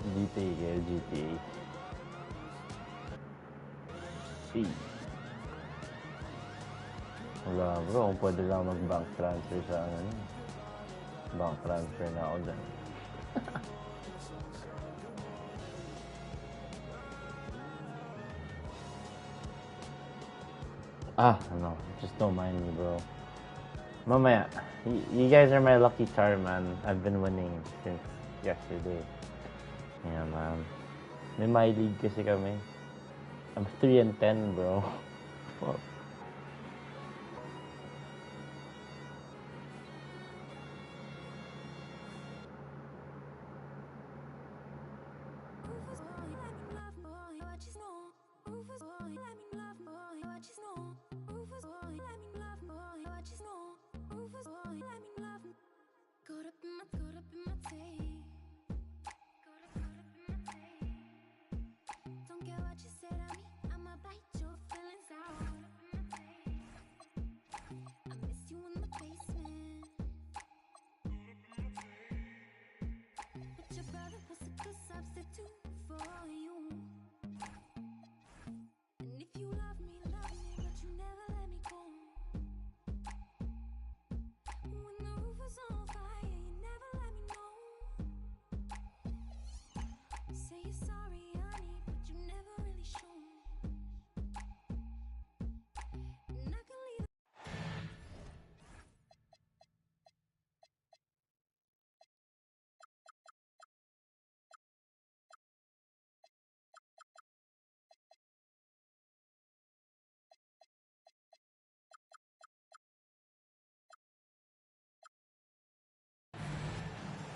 GTA, GTA. C. Wala bro, kung pwede lang mag-bank transfer sa ano. Bank transfer na ako dyan. No, just don't mind me, bro. Mamaya, you guys are my lucky charm, man. I've been winning since yesterday. Yeah, man. May Myleague kasi kami. I'm 3-10, bro. Fuck.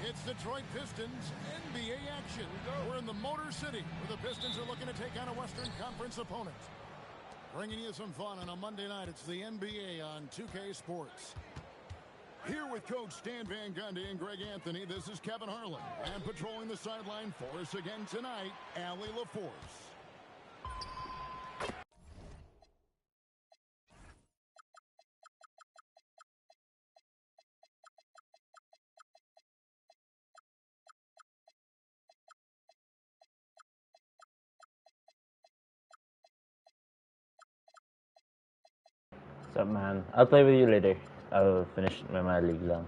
It's Detroit Pistons NBA action. We're in the Motor City where the Pistons are looking to take on a Western Conference opponent. Bringing you some fun on a Monday night. It's the NBA on 2K Sports. Here with Coach Stan Van Gundy and Greg Anthony, this is Kevin Harlan. And patrolling the sideline for us again tonight, Allie LaForce. What's up, man? I'll play with you later. I'll finish my Myleague lang.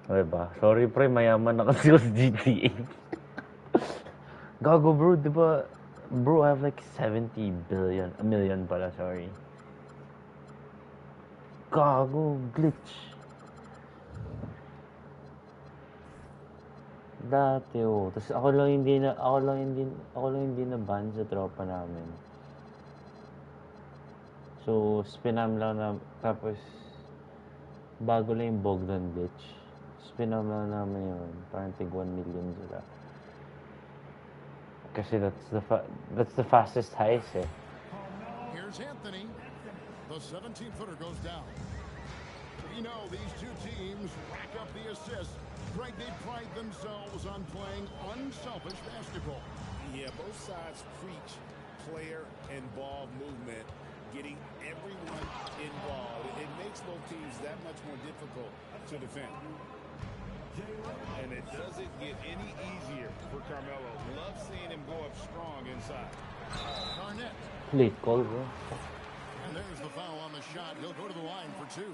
Okay ba? Sorry pre, mayaman na kasi ako sa GTA. Gago bro, di ba? Bro, I have like 70 billion. A million pala, sorry. Gago, glitch. Dati oh. Tapos ako lang hindi na ban sa tropa namin. So, spinam lang na, tapos bago lang yung Bogdan glitch. Spinam lang namin yun. Parang tig 1 million sila. Kasi that's the fastest heist eh. Here's Anthony. The 17-footer goes down. You know, these two teams rack up the assists. Greg, they pride themselves on playing unselfish basketball. Yeah, both sides preach player-involved movement, getting everyone involved. It makes both teams that much more difficult to defend. And it doesn't get any easier for Carmelo. Love seeing him go up strong inside. Garnett. Late call, bro. And there's the foul on the shot. He'll go to the line for two.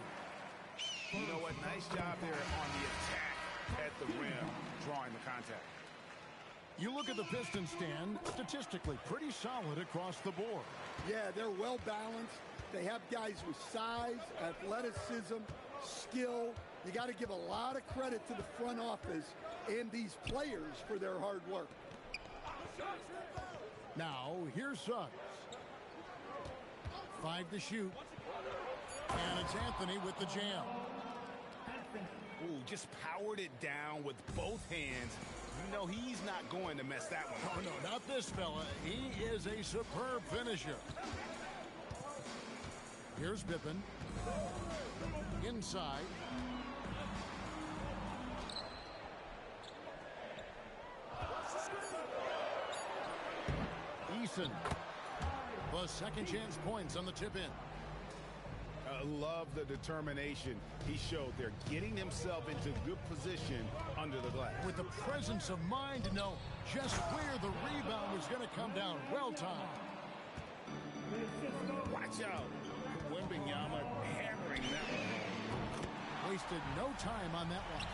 You know what? Nice job there on the attack at the rim, drawing the contact. You look at the Pistons stand, statistically pretty solid across the board. Yeah, they're well balanced. They have guys with size, athleticism, skill. You got to give a lot of credit to the front office and these players for their hard work. Now, here's Suggs. 5 to shoot. And it's Anthony with the jam. Ooh, just powered it down with both hands. You know he's not going to mess that one up. Oh, no, not this fella. He is a superb finisher. Here's Pippen. Inside. Eason. The second chance points on the tip in. I love the determination he showed there, getting himself into good position under the glass. With the presence of mind to know just where the rebound was going to come down. Well timed. Watch out. Wembanyama hammering that one. Wasted no time on that one.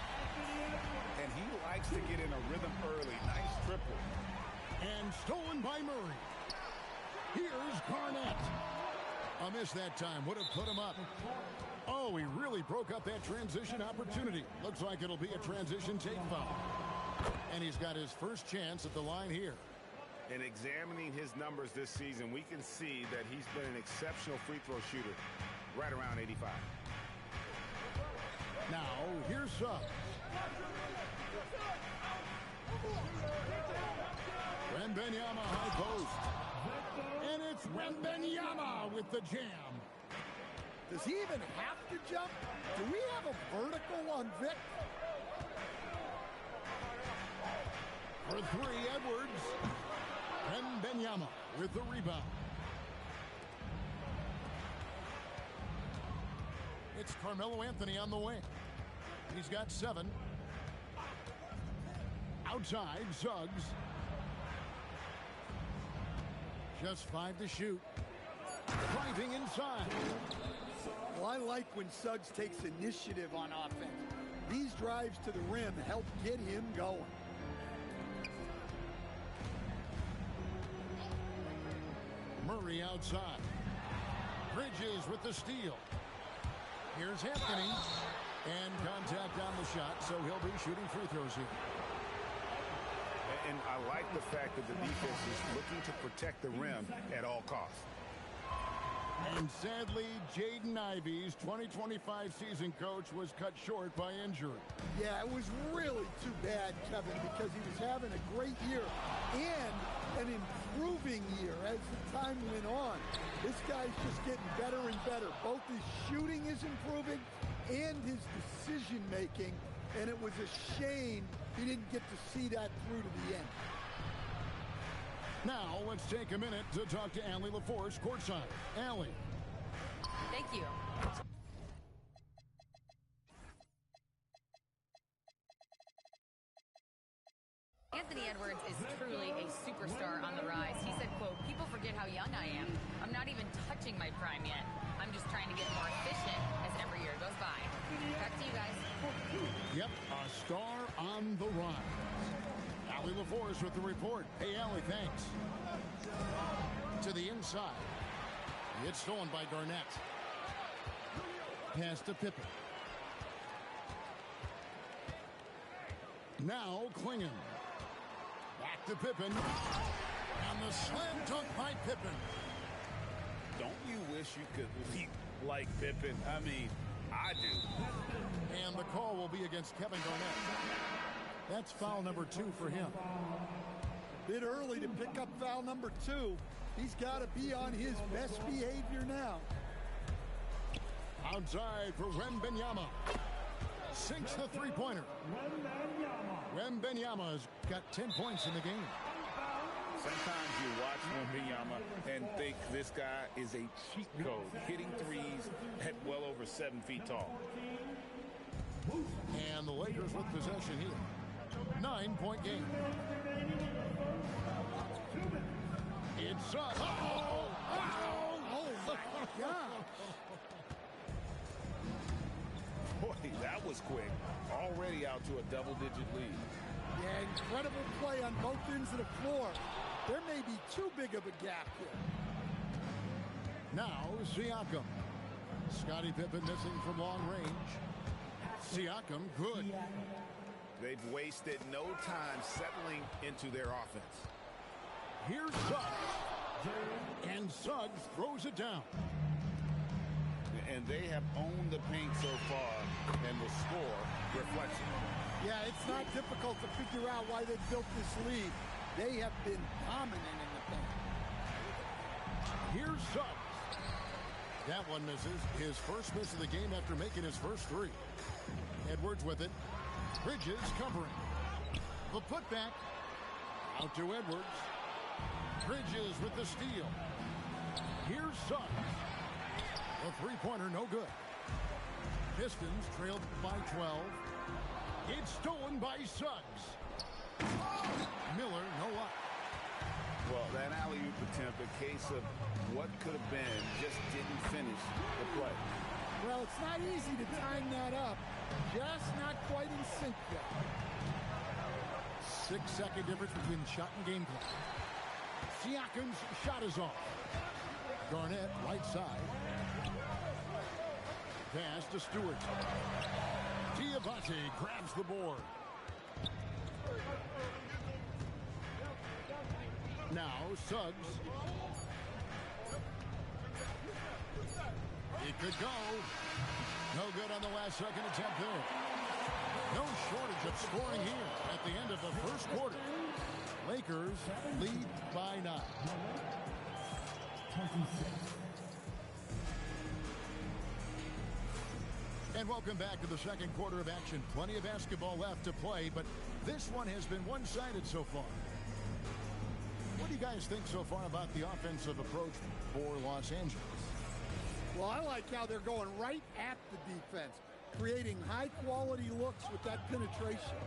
And he likes to get in a rhythm early. Nice triple. And stolen by Murray. Here's Garnett. A miss that time. Would have put him up. Oh, he really broke up that transition opportunity. Looks like it'll be a transition take foul. And he's got his first chance at the line here. And examining his numbers this season, we can see that he's been an exceptional free throw shooter. Right around 85. Now, here's Suggs. Wembanyama high post. And it's Wembanyama with the jam. Does he even have to jump? Do we have a vertical on Vic? For three, Edwards. Wembanyama with the rebound. It's Carmelo Anthony on the wing. He's got 7. Outside, Suggs. Just 5 to shoot. Driving inside. Well, I like when Suggs takes initiative on offense. These drives to the rim help get him going. Murray outside. Bridges with the steal. Here's Anthony. And contact on the shot, so he'll be shooting free throws here. And I like the fact that the defense is looking to protect the rim at all costs. And sadly, Jaden Ivey's 2025 season coach was cut short by injury. Yeah, it was really too bad, Kevin, because he was having a great year and an improving year as the time went on. This guy's just getting better and better. Both his shooting is improving and his decision-making, and it was a shame he didn't get to see that through to the end. Now, let's take a minute to talk to Allie LaForce courtside. Allie. Thank you. Anthony Edwards is truly a superstar on the rise. He said, quote, "People forget how young I am. I'm not even touching my prime yet. I'm just trying to get more efficient as every year goes by." Back to you guys. Yep, a star on the rise. Allie LaForce with the report. Hey, Allie, thanks. To the inside. It's stolen by Garnett. Pass to Pippen. Now Klingon. Back to Pippen. And the slam dunk by Pippen. Don't you wish you could leap like Pippen? I mean, I do. And the call will be against Kevin Garnett. That's foul number 2 for him. Bit early to pick up foul number 2. He's got to be on his best behavior now. Outside for Wembanyama. Sinks the three-pointer. Wembanyama's got 10 points in the game. Sometimes you watch Wembanyama and think this guy is a cheat code, hitting threes at well over 7 feet tall. And the Lakers with possession here. 9-point game. It's up. Oh my God. Boy, that was quick. Already out to a double-digit lead. Yeah, incredible play on both ends of the floor. There may be too big of a gap here. Now, Siakam. Scottie Pippen missing from long range. Siakam, good. They've wasted no time settling into their offense. Here's Suggs. And Suggs throws it down. And they have owned the paint so far, and the score reflects it. Yeah, it's not difficult to figure out why they built this lead. They have been dominant in the paint. Here's Suggs. That one misses. His first miss of the game after making his first 3. Edwards with it. Bridges covering. The putback. Out to Edwards. Bridges with the steal. Here's Suggs. A three-pointer, no good. Pistons trailed by 12. It's stolen by Suggs. Miller, no luck. Well, that alley-oop attempt, a case of what could have been, just didn't finish the play. Well, it's not easy to time that up. Just not quite in sync yet. 6-second difference between shot and game clock. Siakam's shot is off. Garnett, right side. Pass to Stewart. Diabate grabs the board. Now Suggs. It could go. No good on the last second attempt there. No shortage of scoring here at the end of the first quarter. Lakers lead by 9. And welcome back to the second quarter of action. Plenty of basketball left to play, but this one has been one-sided so far. What do you guys think so far about the offensive approach for Los Angeles? Well, I like how they're going right at the defense, creating high-quality looks with that penetration.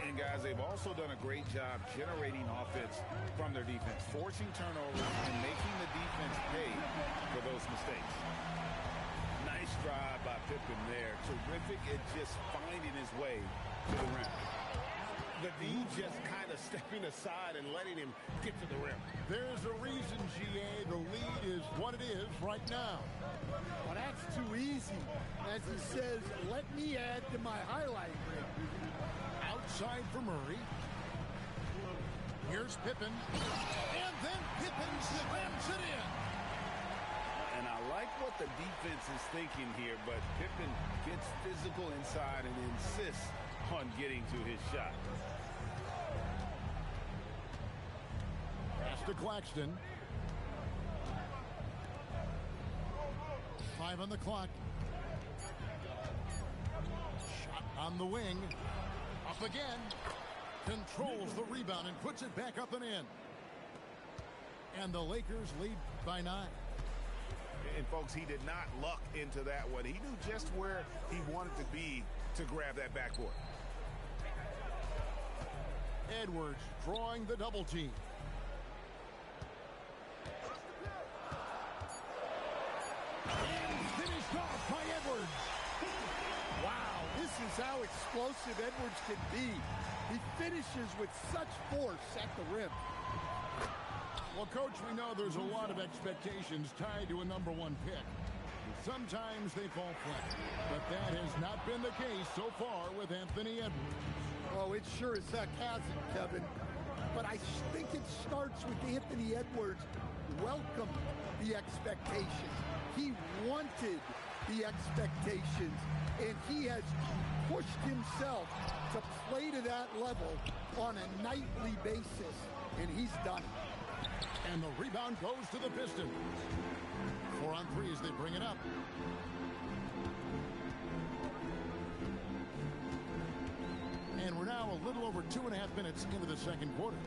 And, guys, they've also done a great job generating offense from their defense, forcing turnovers and making the defense pay for those mistakes. Nice drive by Pippen there. Terrific at just finding his way to the rim. The D just kind of stepping aside and letting him get to the rim. There's a reason, GA, the lead is what it is right now. Well, that's too easy. As he says, let me add to my highlight reel. Outside for Murray. Here's Pippen. And then Pippen slams it in. And I like what the defense is thinking here, but Pippen gets physical inside and insists on getting to his shot. Pass to Claxton. 5 on the clock. Shot on the wing. Up again. Controls the rebound and puts it back up and in. And the Lakers lead by 9. And, folks, he did not luck into that one. He knew just where he wanted to be to grab that backboard. Edwards drawing the double team. And finished off by Edwards. Wow, this is how explosive Edwards can be. He finishes with such force at the rim. Well, Coach, we know there's a lot of expectations tied to a #1 pick. Sometimes they fall flat, but that has not been the case so far with Anthony Edwards. Oh, it sure as heck hasn't, Kevin. But I think it starts with Anthony Edwards welcomed the expectations. He wanted the expectations, and he has pushed himself to play to that level on a nightly basis, and he's done it. And the rebound goes to the Pistons. 4 on 3 as they bring it up. And we're now a little over 2.5 minutes into the second quarter.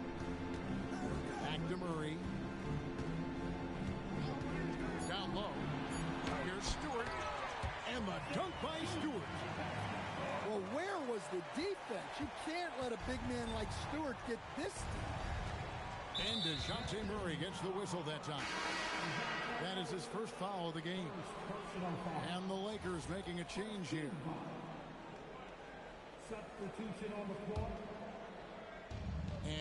Back to Murray. Down low. Here's Stewart. And the dunk by Stewart. Well, where was the defense? You can't let a big man like Stewart get this deep. And DeJounte Murray gets the whistle that time. That is his first foul of the game. And the Lakers making a change here. Substitution on the floor.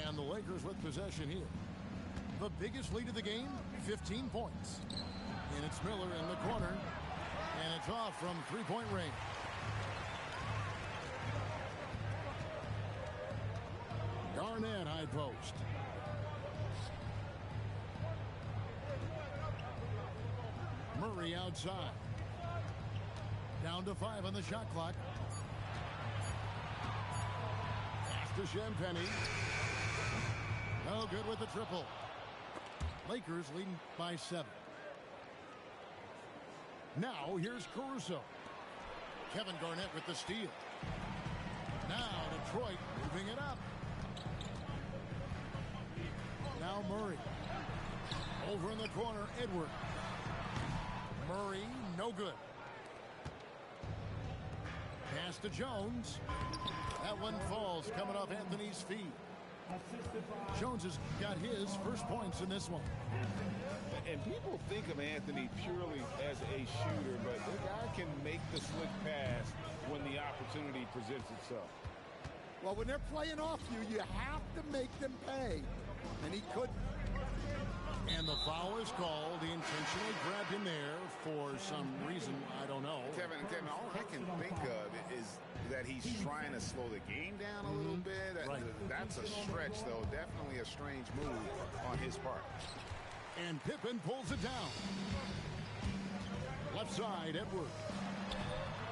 And the Lakers with possession here. The biggest lead of the game, 15 points. And it's Miller in the corner. And it's off from three-point range. Garnett high post. Murray outside. Down to 5 on the shot clock. Pass to Champagny. No good with the triple. Lakers leading by 7. Now here's Caruso. Kevin Garnett with the steal. Now Detroit moving it up. Now Murray. Over in the corner, Edwards. Murray, no good. Pass to Jones. That one falls coming off Anthony's feet. Jones has got his first points in this one. And people think of Anthony purely as a shooter, but the guy can make the slick pass when the opportunity presents itself. Well, when they're playing off you, you have to make them pay. And he couldn't. And the foul is called. He intentionally grabbed him there for some reason. I don't know. Kevin, all I can think of is that he's trying to slow the game down a little bit. Right. That's a stretch, though. Definitely a strange move on his part. And Pippen pulls it down. Left side, Edwards.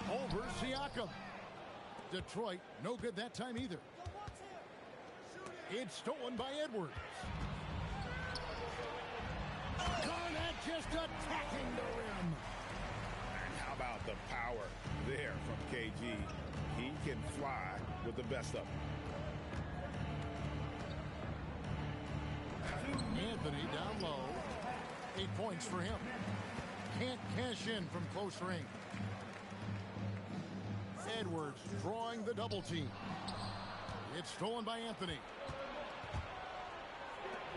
Over Siakam. Detroit, no good that time either. It's stolen by Edwards. Garnett just attacking the rim. And how about the power there from KG? He can fly with the best of them. Anthony down low. 8 points for him. Can't cash in from close range. Edwards drawing the double team. It's stolen by Anthony.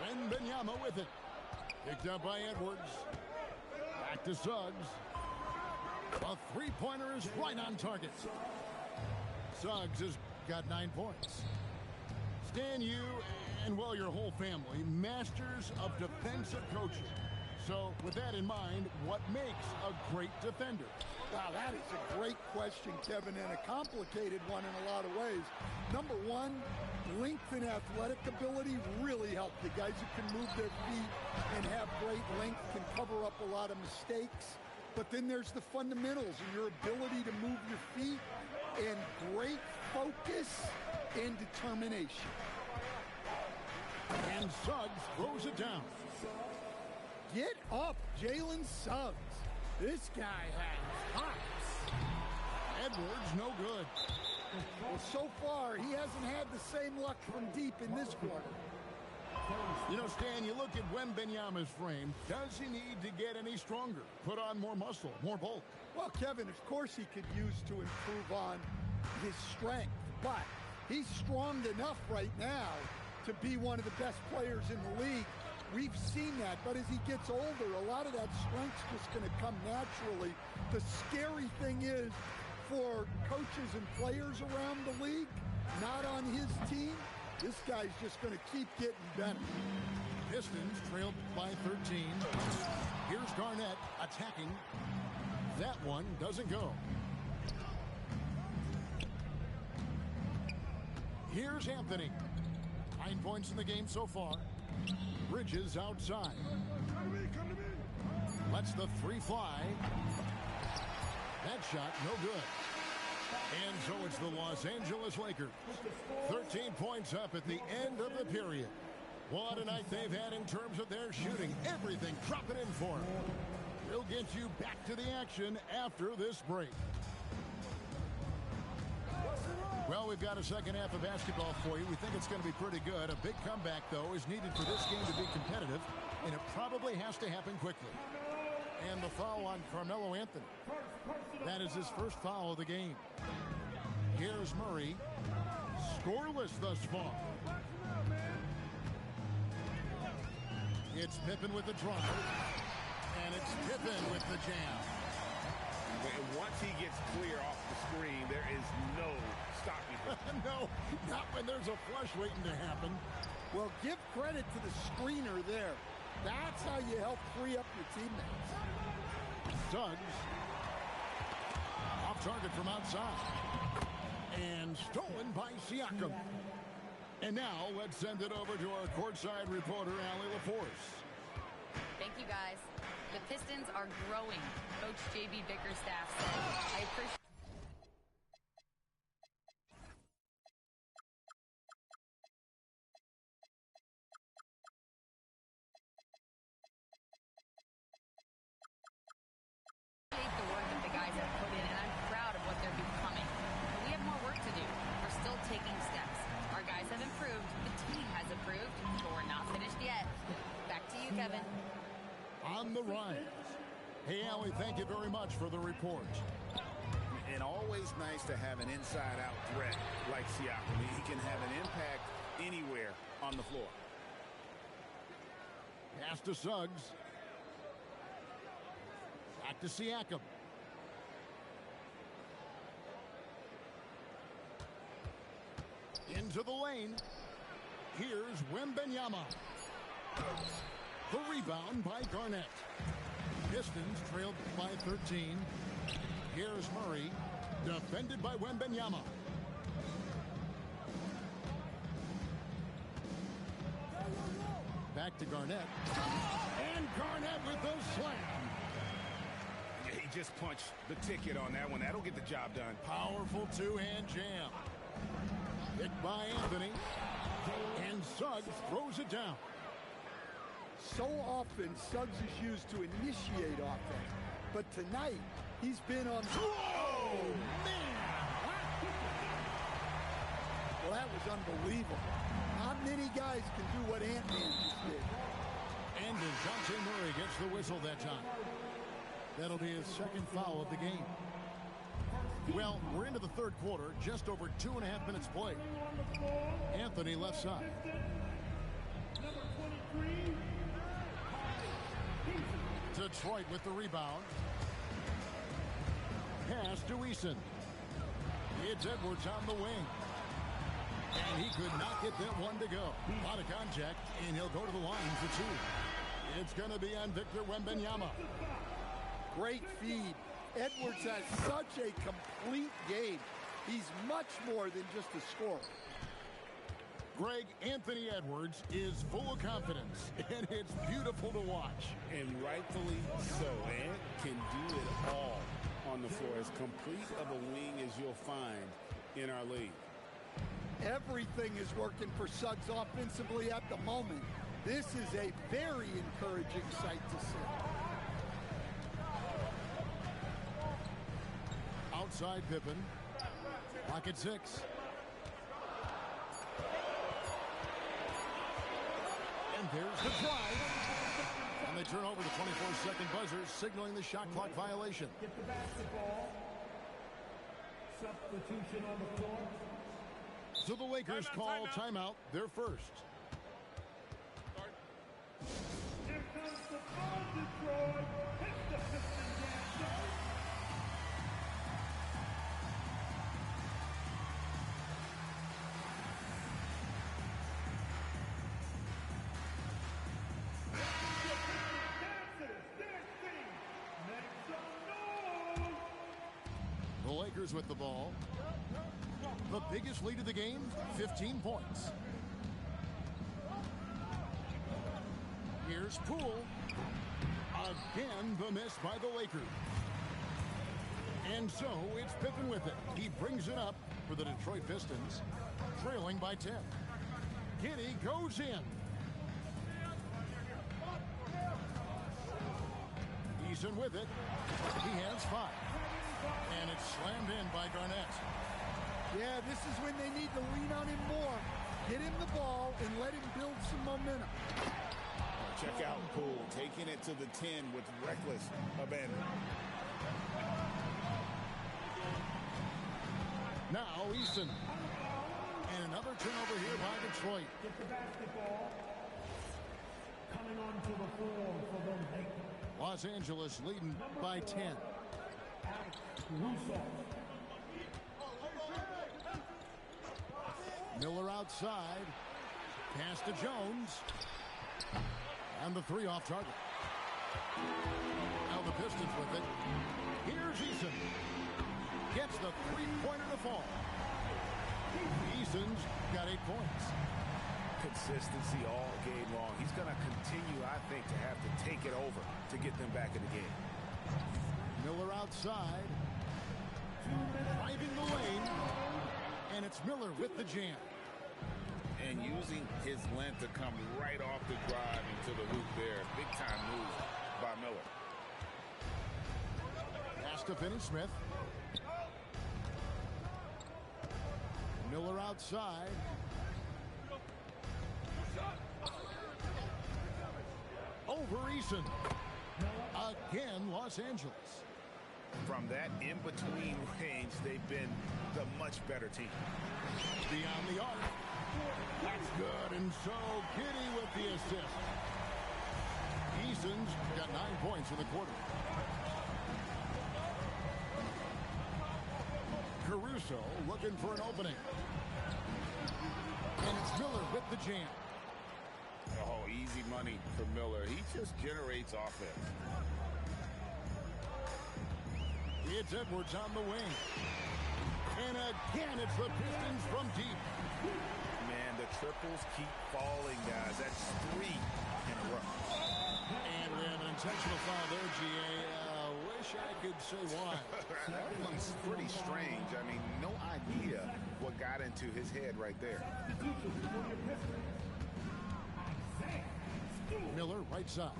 Wembanyama with it. Picked up by Edwards. Back to Suggs. A three-pointer is right on target. Suggs has got 9 points. Stan, you and, well, your whole family, masters of defensive coaching. So, with that in mind, what makes a great defender? Wow, that is a great question, Kevin, and a complicated one in a lot of ways. Number one, length and athletic ability really help. The guys who can move their feet and have great length can cover up a lot of mistakes. But then there's the fundamentals and your ability to move your feet and great focus and determination. And Suggs throws it down. Get up, Jalen Suggs. This guy has hops. Edwards, no good. Well, so far, he hasn't had the same luck from deep in this quarter. You know, Stan, you look at Wembanyama's frame. Does he need to get any stronger? Put on more muscle, more bulk? Well, Kevin, of course he could use to improve on his strength. But he's strong enough right now to be one of the best players in the league. We've seen that, but as he gets older, a lot of that strength's just going to come naturally. The scary thing is, for coaches and players around the league, not on his team, this guy's just going to keep getting better. Pistons trailed by 13. Here's Garnett attacking. That one doesn't go. Here's Anthony. 9 points in the game so far. Bridges outside. Lets the three fly. That shot no good. And so it's the Los Angeles Lakers. 13 points up at the end of the period. What a night they've had in terms of their shooting. Everything dropping in for them. We'll get you back to the action after this break. Well, we've got a second half of basketball for you. We think it's going to be pretty good. A big comeback, though, is needed for this game to be competitive, and it probably has to happen quickly. And the foul on Carmelo Anthony. That is his first foul of the game. Here's Murray. Scoreless thus far. It's Pippen with the drive. And it's Pippen with the jam. And once he gets clear off the screen, there is no stopping him. No, not when there's a flush waiting to happen. Well, give credit to the screener there. That's how you help free up your teammates. Suggs. Off target from outside. And stolen by Siakam. And now let's send it over to our courtside reporter, Allie LaForce. Thank you, guys. The Pistons are growing. Coach J.B. Bickerstaff said, I appreciate the work that the guys have put in, and I'm proud of what they're becoming. But we have more work to do. We're still taking steps. Our guys have improved. The team has improved, but we're not finished yet. Back to you, Kevin. On the rise. Hey, Allie, thank you very much for the report. And always nice to have an inside-out threat like Siakam. He can have an impact anywhere on the floor. Pass to Suggs. Back to Siakam. Into the lane. Here's Wembanyama. The rebound by Garnett. Pistons trailed by 13. Here's Murray. Defended by Wembanyama. Back to Garnett. And Garnett with the slam. Yeah, he just punched the ticket on that one. That'll get the job done. Powerful two-hand jam. Picked by Anthony. And Suggs throws it down. So often, Suggs is used to initiate offense. But tonight, he's been on... Oh, man! Well, that was unbelievable. Not many guys can do what Ant-Man just did. And DeJounte Murray gets the whistle that time. That'll be his second foul of the game. Well, we're into the third quarter, just over 2.5 minutes played. Anthony left side. Detroit with the rebound. Pass to Eason. It's Edwards on the wing. And he could not get that one to go. A lot of contact, and he'll go to the line for two. It's going to be on Victor Wembanyama. Great feed. Edwards has such a complete game. He's much more than just a scorer. Greg, Anthony Edwards is full of confidence, and it's beautiful to watch. And rightfully so. Ant can do it all on the floor. As complete of a wing as you'll find in our league. Everything is working for Suggs offensively at the moment. This is a very encouraging sight to see. Outside Pippen. Pocket 6. And there's the drive. And they turn over the 24-second buzzer, signaling the shot clock violation. Get the basketball. Substitution on the floor. So the Lakers call timeout, their first. Here comes the ball, Detroit. Hit the Pistons down. The Lakers with the ball. The biggest lead of the game, 15 points. Here's Poole. Again, the miss by the Lakers. And so it's Pippen with it. He brings it up for the Detroit Pistons, trailing by 10. Giddey goes in. Eason with it. He has 5. And it's slammed in by Garnett. Yeah, this is when they need to lean on him more. Get him the ball and let him build some momentum. Check out Poole taking it to the 10 with reckless abandon. Now Eason. And another turnover here by Detroit. Get the basketball. Coming onto the floor for the Lakers. Los Angeles leading by 10. Russo. Miller outside. Pass to Jones. And the 3 off target. Now the Pistons with it. Here's Eason. Gets the 3-pointer to fall. Eason's got 8 points. Consistency all game long. He's going to continue, I think, to have to take it over to get them back in the game. Miller outside. Driving the lane. And it's Miller with the jam. And using his length to come right off the drive into the hoop there. Big time move by Miller. Pass to Finney-Smith. Miller outside. Over Eason. Again, Los Angeles. From that in-between range, they've been the much better team. Beyond the arc. That's good, and so Kitty with the assist. Eason's got 9 points in the quarter. Caruso looking for an opening. And it's Miller with the jam. Oh, easy money for Miller. He just generates offense. It's Edwards on the wing. And again, it's the Pistons from deep. Man, the triples keep falling, guys. That's 3 in a row. And we have an intentional foul there, GA. Wish I could say why. That one's pretty strange. I mean, no idea what got into his head right there. Miller, right side.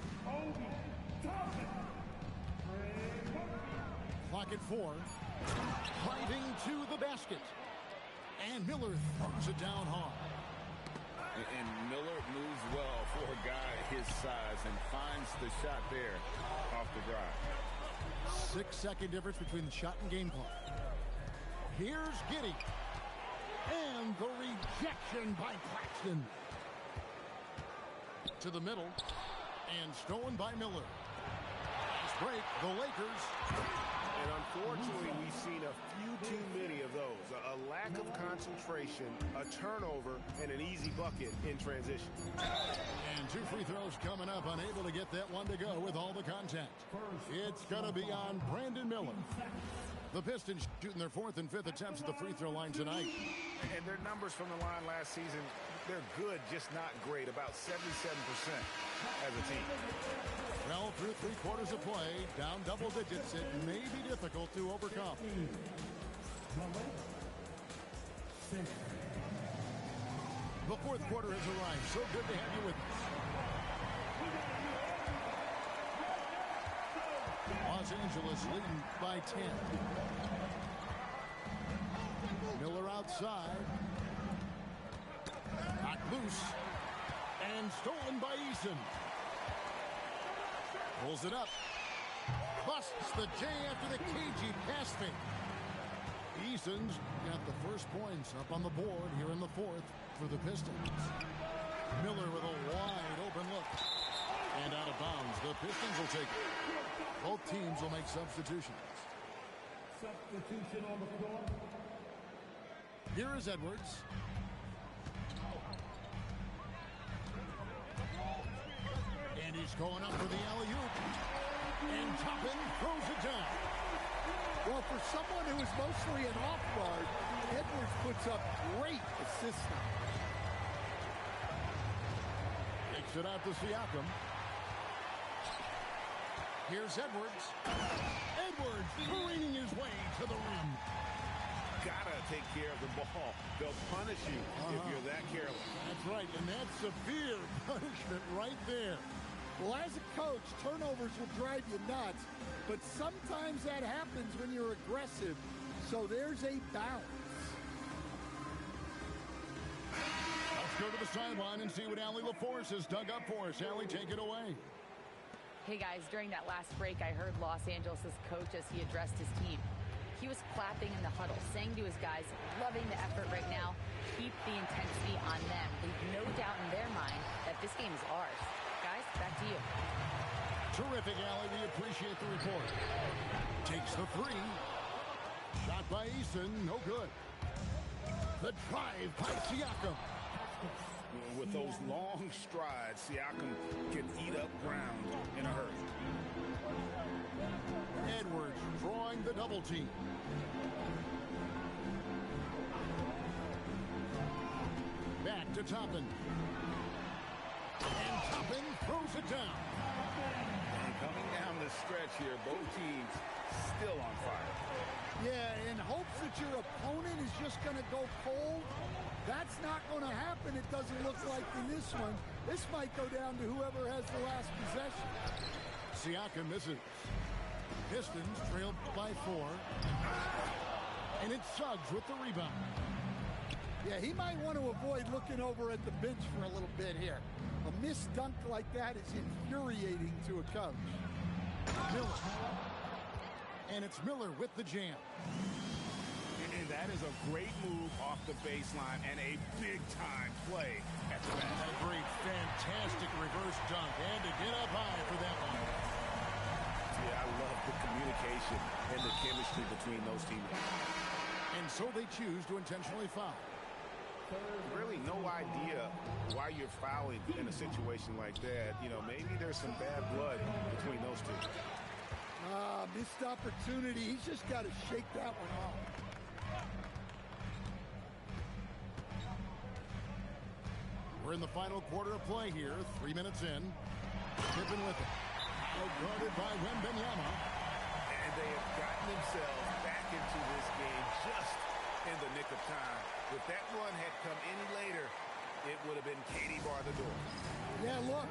Clock at 4. Driving to the basket. And Miller throws it down hard. And Miller moves well for a guy his size and finds the shot there off the drive. 6-second difference between the shot and game clock. Here's Giddey. And the rejection by Claxton. To the middle. And stolen by Miller. Last break, the Lakers. And unfortunately, we've seen a few too many of those. A lack of concentration, a turnover, and an easy bucket in transition. And 2 free throws coming up, unable to get that one to go with all the contact. It's going to be on Brandon Miller. The Pistons shooting their 4th and 5th attempts at the free throw line tonight. And their numbers from the line last season, they're good, just not great. About 77% as a team. Well, through 3 quarters of play, down double digits, it may be difficult to overcome. The 4th quarter has arrived. So good to have you with us. Los Angeles leading by 10. Miller outside. Knocked loose. And stolen by Eason. Pulls it up. Busts the J after the cagey pass fake. Eason's got the first points up on the board here in the 4th for the Pistons. Miller with a wide open look. And out of bounds. The Pistons will take it. Both teams will make substitutions. Substitution on the floor. Here is Edwards. And he's going up for the alley-oop. And Toppin throws it down. Well, for someone who is mostly an off guard, Edwards puts up great assist. Kicks it out to Siakam. Here's Edwards. Edwards careening his way to the rim. Gotta take care of the ball. They'll punish you if you're that careless. That's right, and that's severe punishment right there. Well, as a coach, turnovers will drive you nuts, but sometimes that happens when you're aggressive, so there's a balance. Let's go to the sideline and see what Allie LaForce has dug up for us. Allie, take it away. Hey guys, during that last break, I heard Los Angeles' coach as he addressed his team. He was clapping in the huddle, saying to his guys, loving the effort right now, keep the intensity on them. Leave no doubt in their mind that this game is ours. Guys, back to you. Terrific, Allie. We appreciate the report. Takes the 3. Shot by Eason. No good. The drive by Siakam. With those long strides, Siakam can eat up ground in a hurry. Edwards drawing the double team. Back to Toppin. And Toppin throws it down. And coming down the stretch here, both teams still on fire. Yeah, in hopes that your opponent is just going to go cold. That's not going to happen, it doesn't look like in this one. This might go down to whoever has the last possession. Siakam misses. Pistons trailed by 4. And it's Suggs with the rebound. Yeah, he might want to avoid looking over at the bench for a little bit here. A missed dunk like that is infuriating to a coach. Miller. And it's Miller with the jam. And that is a great move off the baseline and a big-time play at the basket. A great, fantastic reverse dunk. And to get up high for that one. Yeah, I love the communication and the chemistry between those teammates. And so they choose to intentionally foul. Really no idea why you're fouling in a situation like that. You know, maybe there's some bad blood between those two. Missed opportunity. He's just got to shake that one off. We're in the final quarter of play here. 3 minutes in. Pippen with it. Guarded by Wembanyama. And they have gotten themselves back into this game just in the nick of time. If that run had come any later, it would have been Katie bar the door. Yeah, look,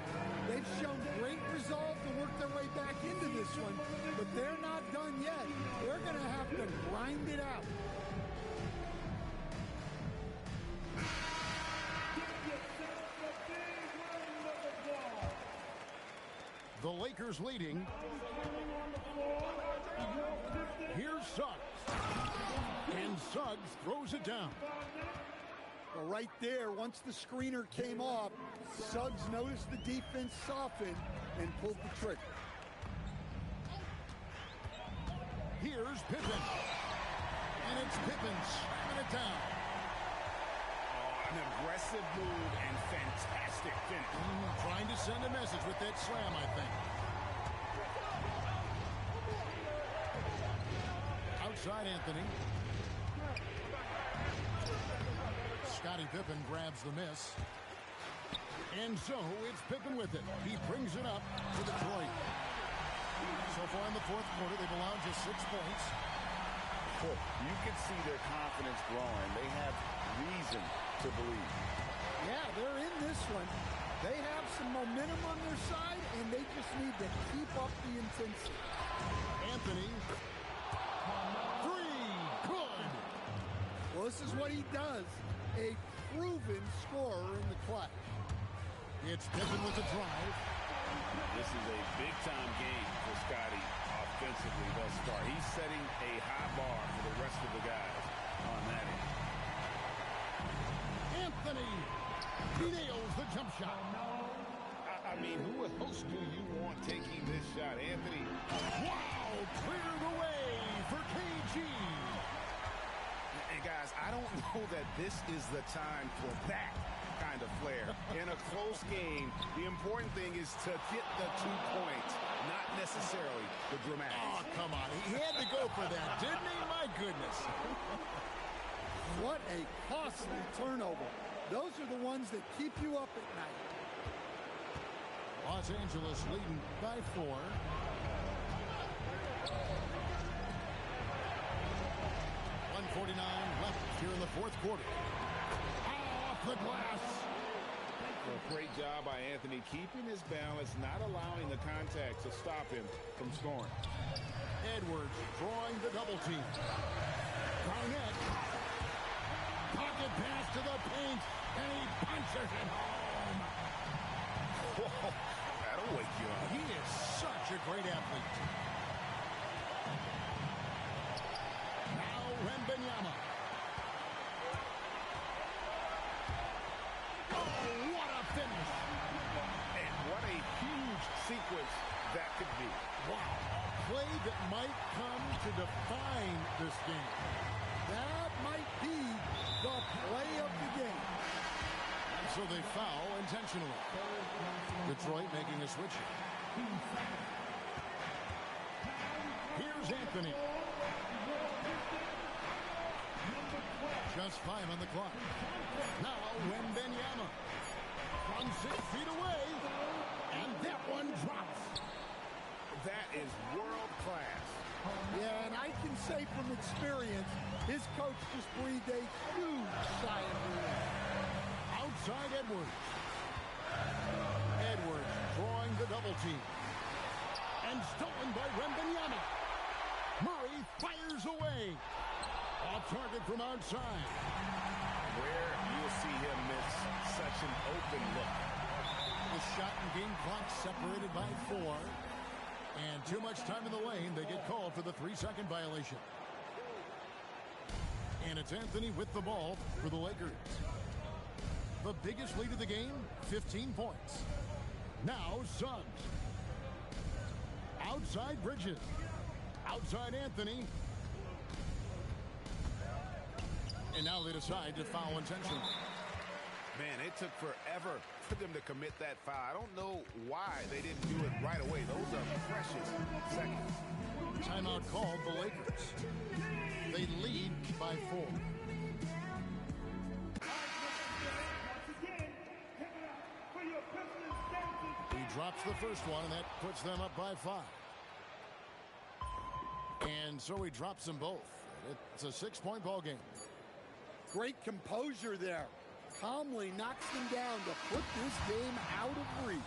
they've shown great resolve to work their way back into this one, but they're not done yet. They're going to have to grind it out. The Lakers leading. Here's Suggs. And Suggs throws it down. Well, right there, once the screener came off, Suggs noticed the defense soften and pulled the trigger. Here's Pippen. And it's Pippen slamming it down. Oh, an aggressive move and fantastic finish. Trying to send a message with that slam, I think. Outside Anthony. Scottie Pippen grabs the miss. And so it's Pippen with it. He brings it up to Detroit. So far in the fourth quarter, they've allowed just 6 points. You can see their confidence growing. They have reason to believe. Yeah, they're in this one. They have some momentum on their side, and they just need to keep up the intensity. Anthony. 3. Good. Well, this is what he does. A proven scorer in the clutch. It's Pippen with the drive. This is a big-time game for Scottie offensively thus far. He's setting a high bar for the rest of the guys on that end. Anthony. He nails the jump shot. I mean, who else do you want taking this shot? Anthony. Wow, clear the way for KG. And guys, I don't know that this is the time for that kind of flair. In a close game, the important thing is to get the 2 points, not necessarily the dramatics. Oh, come on. He had to go for that, didn't he? My goodness. What a costly turnover. Those are the ones that keep you up at night. Los Angeles leading by 4. 1:49 left here in the fourth quarter. Off the glass. Well, great job by Anthony keeping his balance, not allowing the contact to stop him from scoring. Edwards drawing the double team. Garnett. Pocket pass to the paint, and he punches it home. Whoa, that'll wake you up. He is such a great athlete. Now Wembanyama. Oh, what a finish. And what a huge sequence that could be. Wow, a play that might come to define this game. That might be the play of the game. And so they foul intentionally. Detroit making a switch. Here's Anthony. Just 5 on the clock. Now Wembanyama. From 6 feet away. And that one drops. That is world class. Yeah, and I can say from experience, his coach just breathed a huge sigh of relief. Outside Edwards. Edwards drawing the double team. And stolen by Wembanyama. Murray fires away. Off target from outside. Where you'll see him miss such an open look. The shot and game clock separated by 4. And too much time in the lane. They get called for the 3-second violation. And it's Anthony with the ball for the Lakers. The biggest lead of the game, 15 points. Now Suggs. Outside Bridges. Outside Anthony. And now they decide to foul intentionally. Man, it took forever for them to commit that foul. I don't know why they didn't do it right away. Those are precious seconds. Timeout called the Lakers. They lead by 4. He drops the first one, and that puts them up by 5. And so he drops them both. It's a 6-point ball game. Great composure there. Calmly knocks them down to put this game out of reach.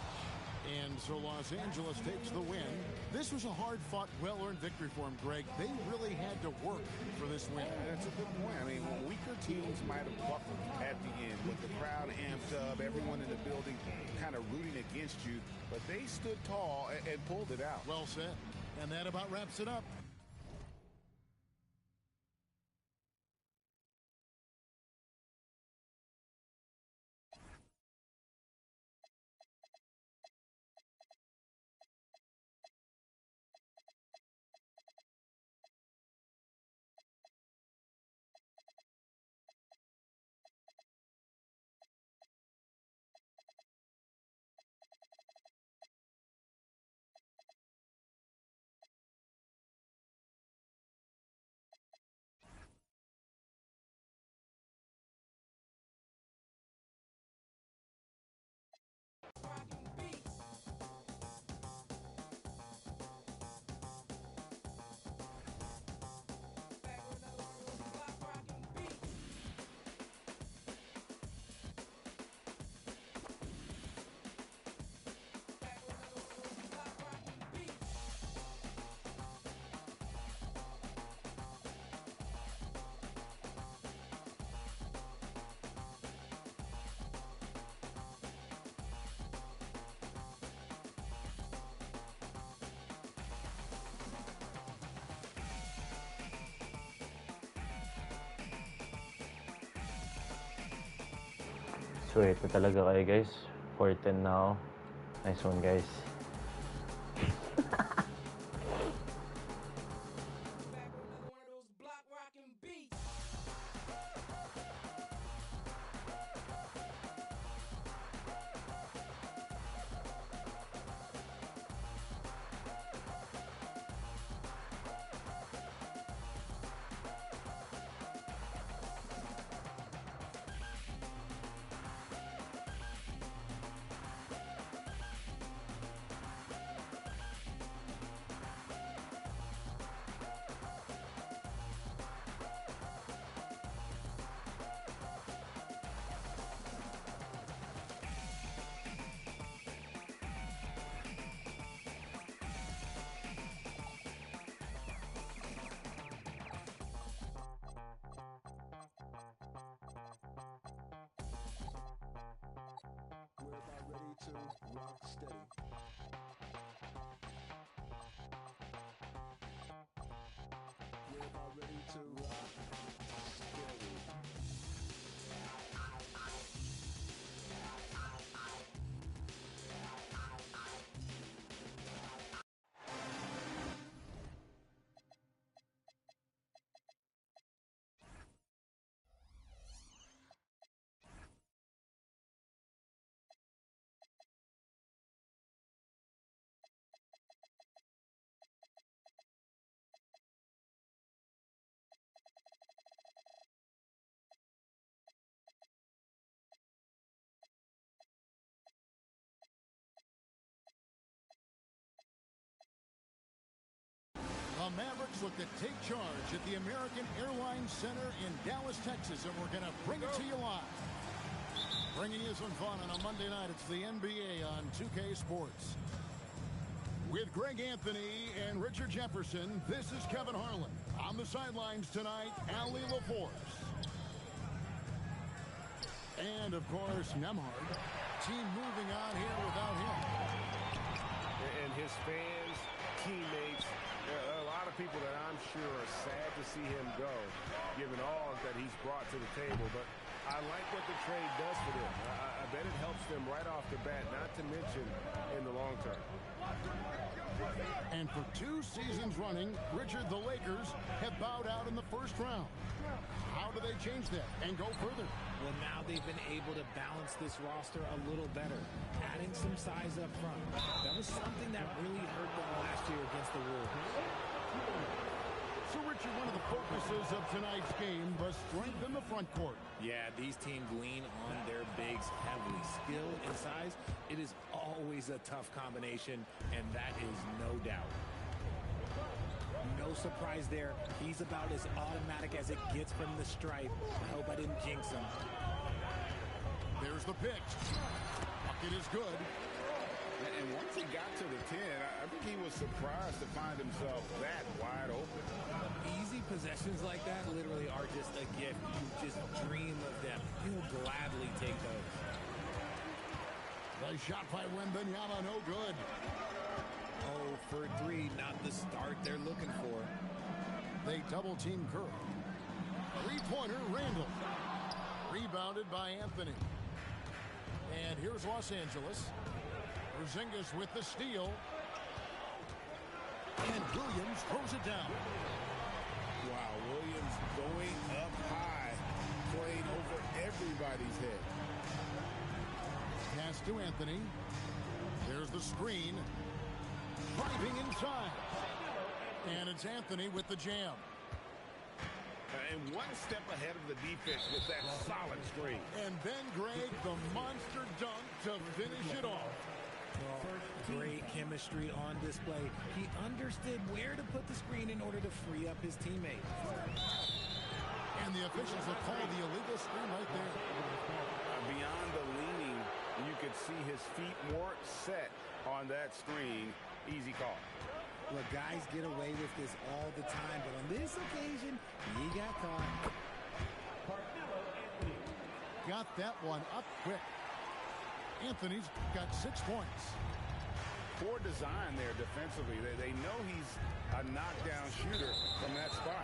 And so Los Angeles takes the win. This was a hard-fought, well-earned victory for them, Greg. They really had to work for this win. That's a good point. I mean, weaker teams might have buckled at the end with the crowd amped up, everyone in the building kind of rooting against you. But they stood tall and pulled it out. Well said. And that about wraps it up. Sweet na talaga kayo guys. 4-10 now. Nice one guys. to rock steady. We're about ready to rock steady. The Mavericks look to take charge at the American Airlines Center in Dallas, Texas, and we're going to bring it to you live. Bringing you some fun on a Monday night. It's the NBA on 2K Sports. With Greg Anthony and Richard Jefferson, this is Kevin Harlan. On the sidelines tonight, Ali LaForce. And, of course, Nemhard. Team moving on here without him. And his fans teammates. There are a lot of people that I'm sure are sad to see him go, given all that he's brought to the table. But I like what the trade does for them. I bet it helps them right off the bat, not to mention in the long term. And for 2 seasons running, Richard, the Lakers have bowed out in the first round. How do they change that and go further? Well, now they've been able to balance this roster a little better, adding some size up front. That was something that really hurt them last year against the Wolves. So, Richard, one of the focuses of tonight's game was strength in the front court. Yeah, these teams lean on their bigs heavily. Skill and size, it is always a tough combination, and that is no doubt. No surprise there. He's about as automatic as it gets from the stripe. I hope I didn't jinx him. There's the pitch. Bucket is good. And once he got to the 10, I think he was surprised to find himself that wide open. Easy possessions like that literally are just a gift. You just dream of them. He'll gladly take those. The shot by Wembanyama, no good. 0 for 3, not the start they're looking for. They double-team Curry. Three-pointer, Randall. Rebounded by Anthony. And here's Los Angeles. Porzingis with the steal. And Williams throws it down. Wow, Williams going up high, playing over everybody's head. Pass to Anthony. There's the screen. Driving inside. And it's Anthony with the jam. And one step ahead of the defense with that solid screen. And then Greg, the monster dunk to finish it off. Great chemistry on display. He understood where to put the screen in order to free up his teammate. And the officials have called the illegal screen right there. Beyond the leaning, you could see his feet more set on that screen. Easy call. Look, guys get away with this all the time, but on this occasion, he got caught. Got that one up quick. Anthony's got 6 points. Poor design there defensively. They know he's a knockdown shooter from that spot.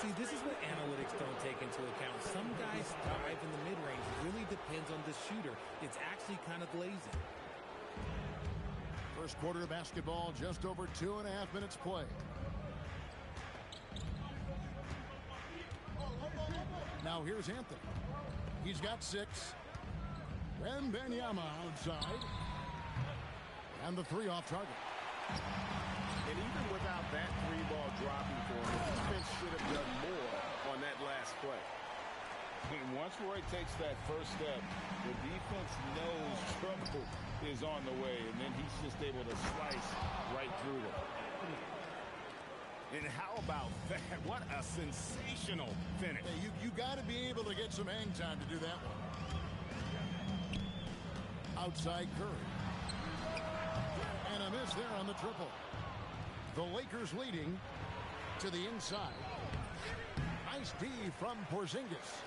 See, this is what analytics don't take into account. Some guys thrive in the mid-range. It really depends on the shooter. It's actually kind of lazy. First quarter of basketball, just over 2.5 minutes play. Now here's Anthony. He's got 6. Wembanyama outside. And the 3 off target. And even without that 3-ball dropping for him, the defense should have done more on that last play. And once Roy takes that first step, the defense knows trouble is on the way, and then he's just able to slice right through them. And how about that? What a sensational finish. Hey, you got to be able to get some hang time to do that one. Outside Curry. And a miss there on the triple. The Lakers leading to the inside. Nice D from Porzingis.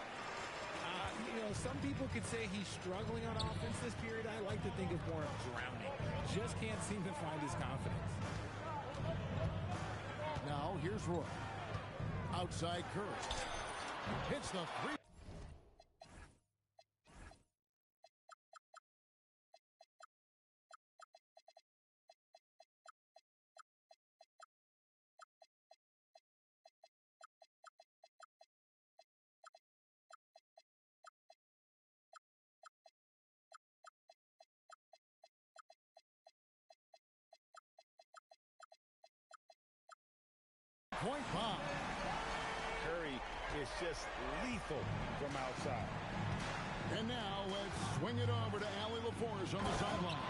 You know, some people could say he's struggling on offense this period. I like to think of more of drowning. Just can't seem to find his confidence. Now, here's Roy. Outside Curry. Hits the 3. Point bomb. Curry is just lethal from outside. And now let's swing it over to Allie LaForge on the sideline.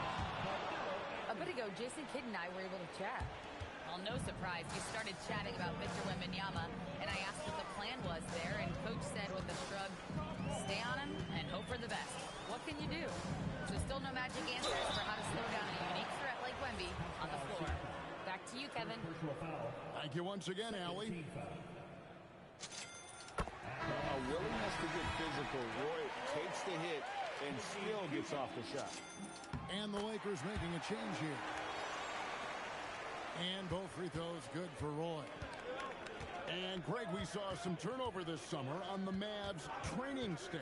A bit ago, Jason Kidd and I were able to chat. Well, no surprise, we started chatting about Victor Wembanyama, and I asked what the plan was there, and Coach said with a shrug, stay on him and hope for the best. What can you do? So still no magic answers for how to slow down a unique threat like Wemby on the floor. Back to you, Kevin. Thank you once again, Allie. A willingness to get physical. Roy takes the hit and still gets off the shot. And the Lakers making a change here. And both free throws good for Roy. And Greg, we saw some turnover this summer on the Mavs training staff.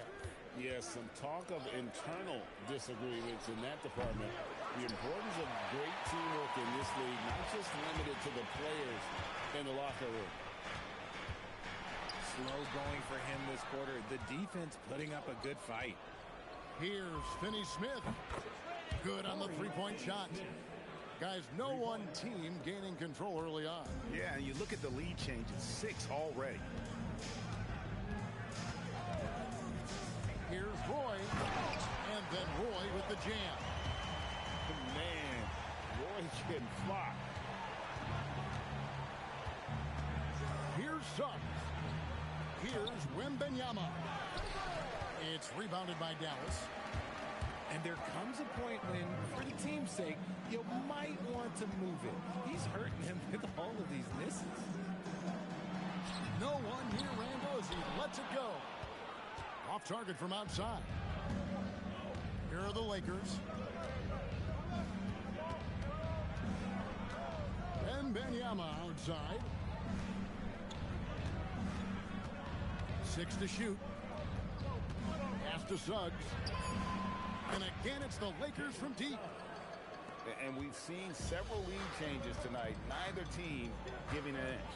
Yes, some talk of internal disagreements in that department. The importance of great teamwork in this league, not just limited to the players in the locker room. Slow going for him this quarter. The defense putting up a good fight. Here's Finney Smith. Good on the three-point shot. Guys, no one team gaining control early on. Yeah, and you look at the lead change, it's 6 already. Here's Roy. And then Roy with the jam. Man, Roy can fly. Here's Suggs. Here's Wembanyama. It's rebounded by Dallas. And there comes a point when, for the team's sake, you might want to move it. He's hurting him with all of these misses. No one near Randall as he lets it go. Off target from outside. Here are the Lakers. Wembanyama outside. 6 to shoot. Pass to Suggs. And again, it's the Lakers from deep. And we've seen several lead changes tonight. Neither team giving an inch.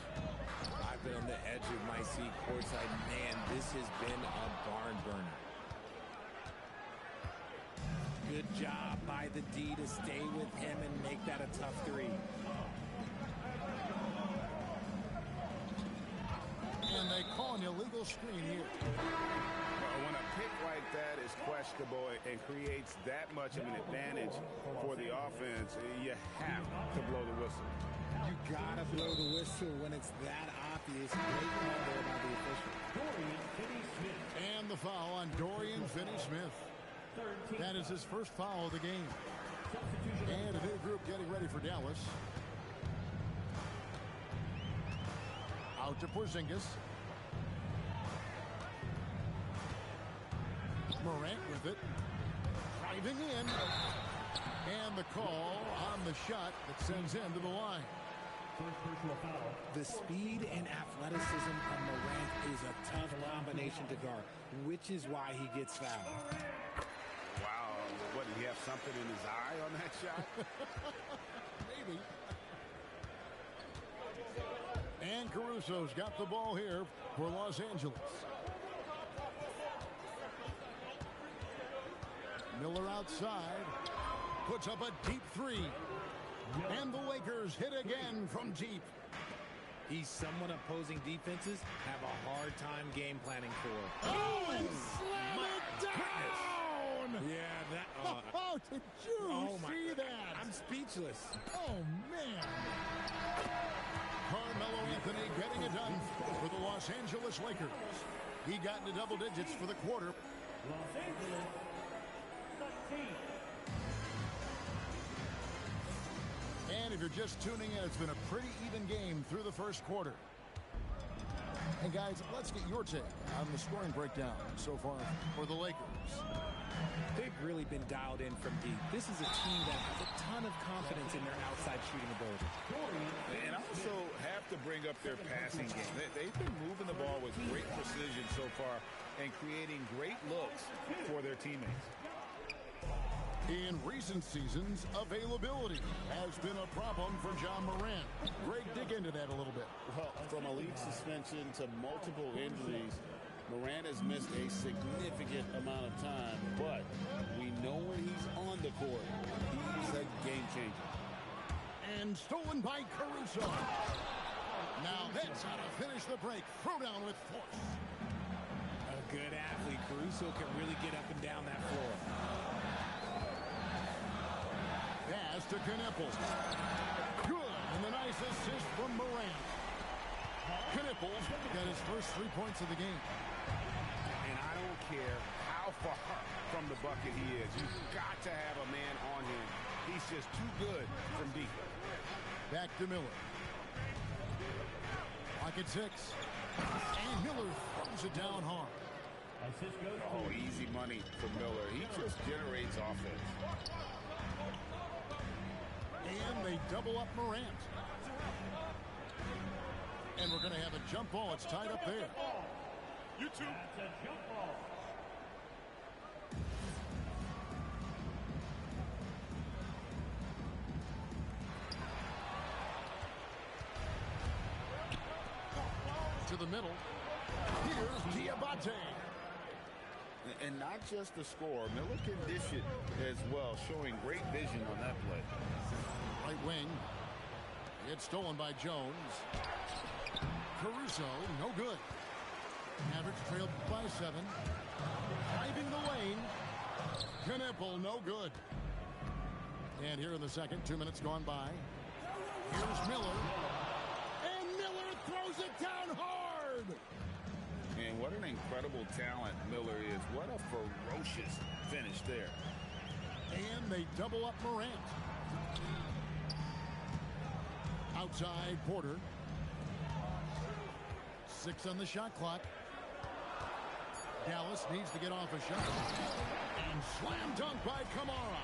I've been on the edge of my seat courtside. Man, this has been a barn burner. Good job by the D to stay with him and make that a tough three. And they call an illegal screen here. When a pick like that is questionable and creates that much of an advantage for the offense, you have to blow the whistle. You gotta blow the whistle when it's that obvious. Great call there by the official. And the foul on Dorian Finney-Smith. That is his first foul of the game. And a new group getting ready for Dallas. Out to Porzingis. Morant with it. Driving in. And the call on the shot that sends him to the line. The speed and athleticism of Morant is a tough combination to guard, which is why he gets fouled. Wow, what, did he have something in his eye on that shot? Maybe. And Caruso's got the ball here for Los Angeles. Miller outside. Puts up a deep three. And the Lakers hit again from deep. He's someone opposing defenses have a hard time game planning for. Oh, and slam it down! Yeah, that... Oh, did you see that? I'm speechless. Oh, man. Carmelo Anthony getting it done for the Los Angeles Lakers. He got into double digits for the quarter. Los Angeles, 19. And if you're just tuning in, it's been a pretty even game through the first quarter. And guys, let's get your take on the scoring breakdown so far for the Lakers. They've really been dialed in from deep. This is a team that has a ton of confidence in their outside shooting ability. And also have to bring up their passing game. They've been moving the ball with great precision so far and creating great looks for their teammates. In recent seasons, availability has been a problem for John Morant. Greg, dig into that a little bit. Well, from a league suspension to multiple injuries, Morant has missed a significant amount of time, but we know when he's on the court, he's a game changer. And stolen by Caruso. Now that's how to finish the break. Throw down with force. A good athlete. Caruso can really get up and down that floor. Pass to Knipples. Good, and the nice assist from Morant. Knipples got his first 3 points of the game. And I don't care how far from the bucket he is. You've got to have a man on him. He's just too good from deep. Back to Miller. Pocket 6. And Miller throws it down hard. Oh, easy money for Miller. He just generates offense. And they double up Morant. And we're going to have a jump ball. It's tied up there. You two. That's a jump ball. To the middle. Here's Diabate. And not just the score. Miller can dish it as well, showing great vision on that play. Right wing. It's stolen by Jones. Caruso, no good. Mavericks trailed by 7. Driving the lane. Knipple, no good. And here in the second, 2 minutes gone by. Here's Miller. And Miller throws it down hard. And what an incredible talent Miller is. What a ferocious finish there. And they double up Morant. Outside Porter. 6 on the shot clock. Dallas needs to get off a shot. And slam dunk by Kamara.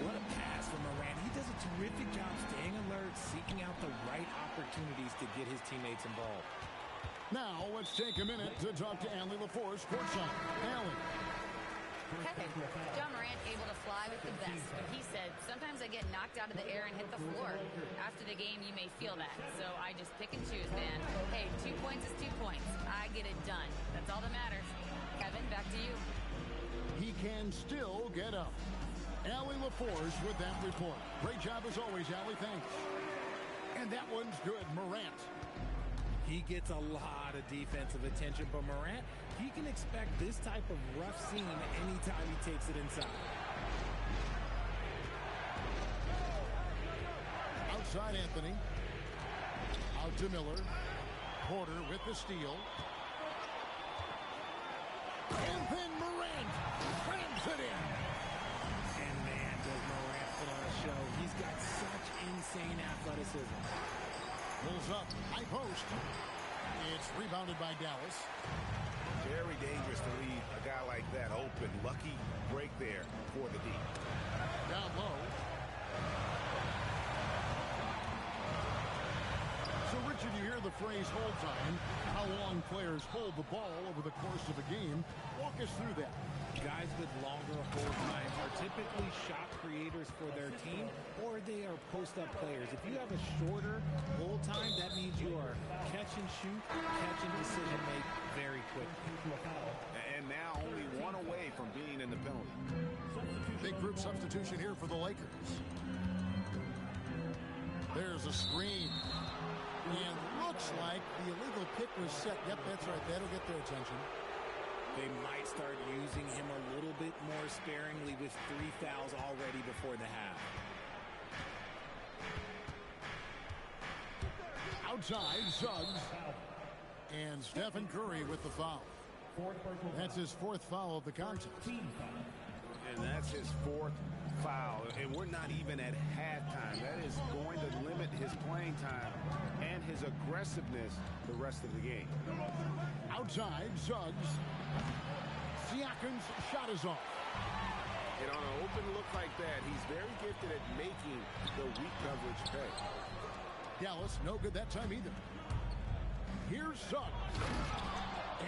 What a pass from Morant. He does a terrific job staying alert, seeking out the right opportunities to get his teammates involved. Now let's take a minute to talk to Allie LaForce courtside. Allie. Kevin, John Morant able to fly with the best, but he said, sometimes I get knocked out of the air and hit the floor. After the game, you may feel that, so I just pick and choose, man. Hey, 2 points is 2 points. I get it done. That's all that matters. Kevin, back to you. He can still get up. Allie LaForce with that report. Great job as always, Allie. Thanks. And that one's good. Morant. He gets a lot of defensive attention, but Morant, he can expect this type of rough scene anytime he takes it inside. Outside Anthony. Out to Miller. Porter with the steal. And then Morant slams it in. And man, does Morant put on a show. He's got such insane athleticism. Pulls up. High post. It's rebounded by Dallas. Very dangerous to leave a guy like that open. Lucky break there for the D. Down low. So, Richard, you hear the phrase hold time. How long players hold the ball over the course of a game. Walk us through that. Guys with longer hold times are typically shot creators for their team, or they are post-up players. If you have a shorter hold time, that means you are catch and shoot, catch and decision make very quickly. And now only one away from being in the penalty. Big group substitution here for the Lakers. There's a screen. And looks like the illegal pick was set. Yep, that's right. That'll get their attention. They might start using him a little bit more sparingly with 3 fouls already before the half. Outside, Suggs. And Stephen Curry with the foul. That's his 4th foul of the contest. And that's his 4th foul. And we're not even at halftime. That is going to limit his playing time and his aggressiveness the rest of the game. Outside, Suggs. Siakam's shot is off. And on an open look like that, he's very gifted at making the weak coverage pay. Dallas, no good that time either. Here's Suggs.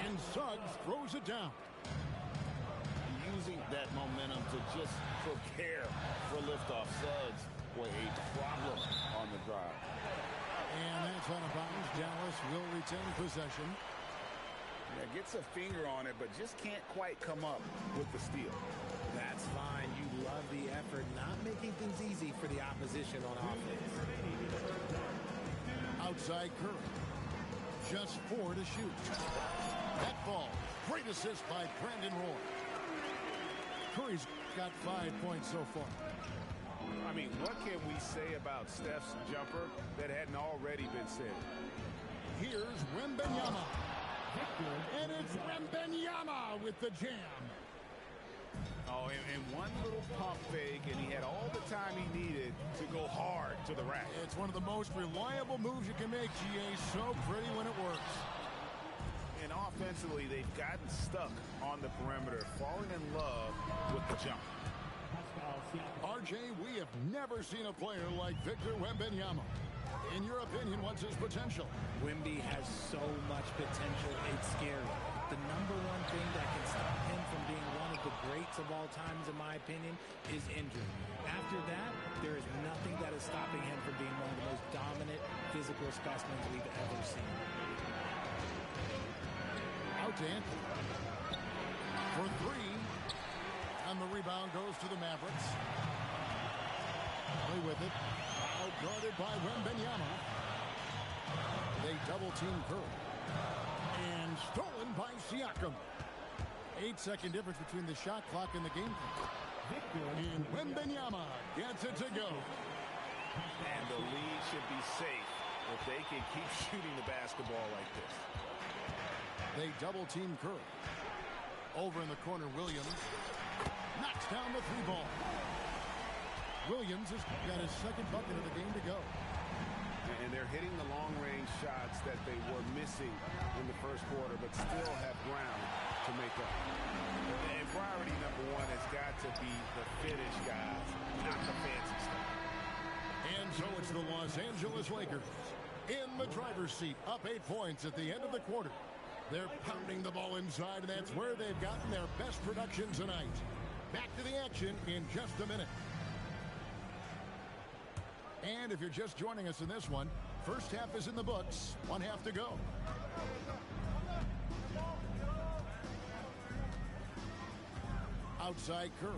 And Suggs throws it down. Using that momentum to just prepare for liftoff. Suggs with a problem on the drive. And that's out of bounds. Dallas will retain possession. Yeah, gets a finger on it, but just can't quite come up with the steal. That's fine. You love the effort, not making things easy for the opposition on offense. Outside Curry. Just 4 to shoot. That ball. Great assist by Brandon Roy. Curry's got 5 points so far. I mean, what can we say about Steph's jumper that hadn't already been said? Here's Wembanyama. And it's Wembanyama with the jam. Oh, and one little pump fake, and he had all the time he needed to go hard to the rack. It's one of the most reliable moves you can make, GA. So pretty when it works. And offensively, they've gotten stuck on the perimeter, falling in love with the jump. RJ, we have never seen a player like Victor Wembanyama. In your opinion, what's his potential? Wemby has so much potential, it's scary. The number one thing that can stop him from being one of the greats of all times, in my opinion, is injury. After that, there is nothing that is stopping him from being one of the most dominant physical specimens we've ever seen. Out to Anthony. For three. And the rebound goes to the Mavericks. Play with it. Outguarded by Wembanyama. They double-team Curry. And stolen by Siakam. 8-second difference between the shot clock and the game clock. And Wembanyama gets it to go. And the lead should be safe if they can keep shooting the basketball like this. They double-team Curry. Over in the corner, Williams knocks down the three ball. Williams has got his second bucket of the game to go. And they're hitting the long-range shots that they were missing in the first quarter, but still have ground to make up. And priority number one has got to be the finish, guys, not the fancy stuff. And so it's the Los Angeles Lakers in the driver's seat, up 8 points at the end of the quarter. They're pounding the ball inside, and that's where they've gotten their best production tonight. Back to the action in just a minute. And if you're just joining us in this one, first half is in the books. 1 half to go. Outside Curry.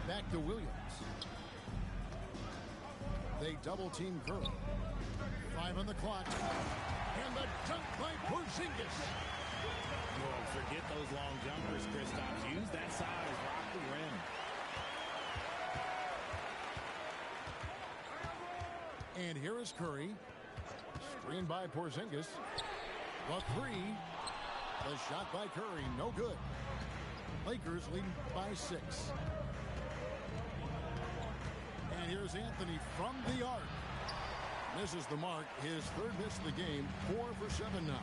Back to Williams. They double-team Curry. 5 on the clock. And the dunk by Porzingis. Well, forget those long jumpers, Kristaps. Use that size, rock the rim. And here is Curry. Screened by Porzingis. The three. The shot by Curry. No good. Lakers leading by 6. And here's Anthony from the arc. Misses the mark. His third miss of the game. 4 for 7 now.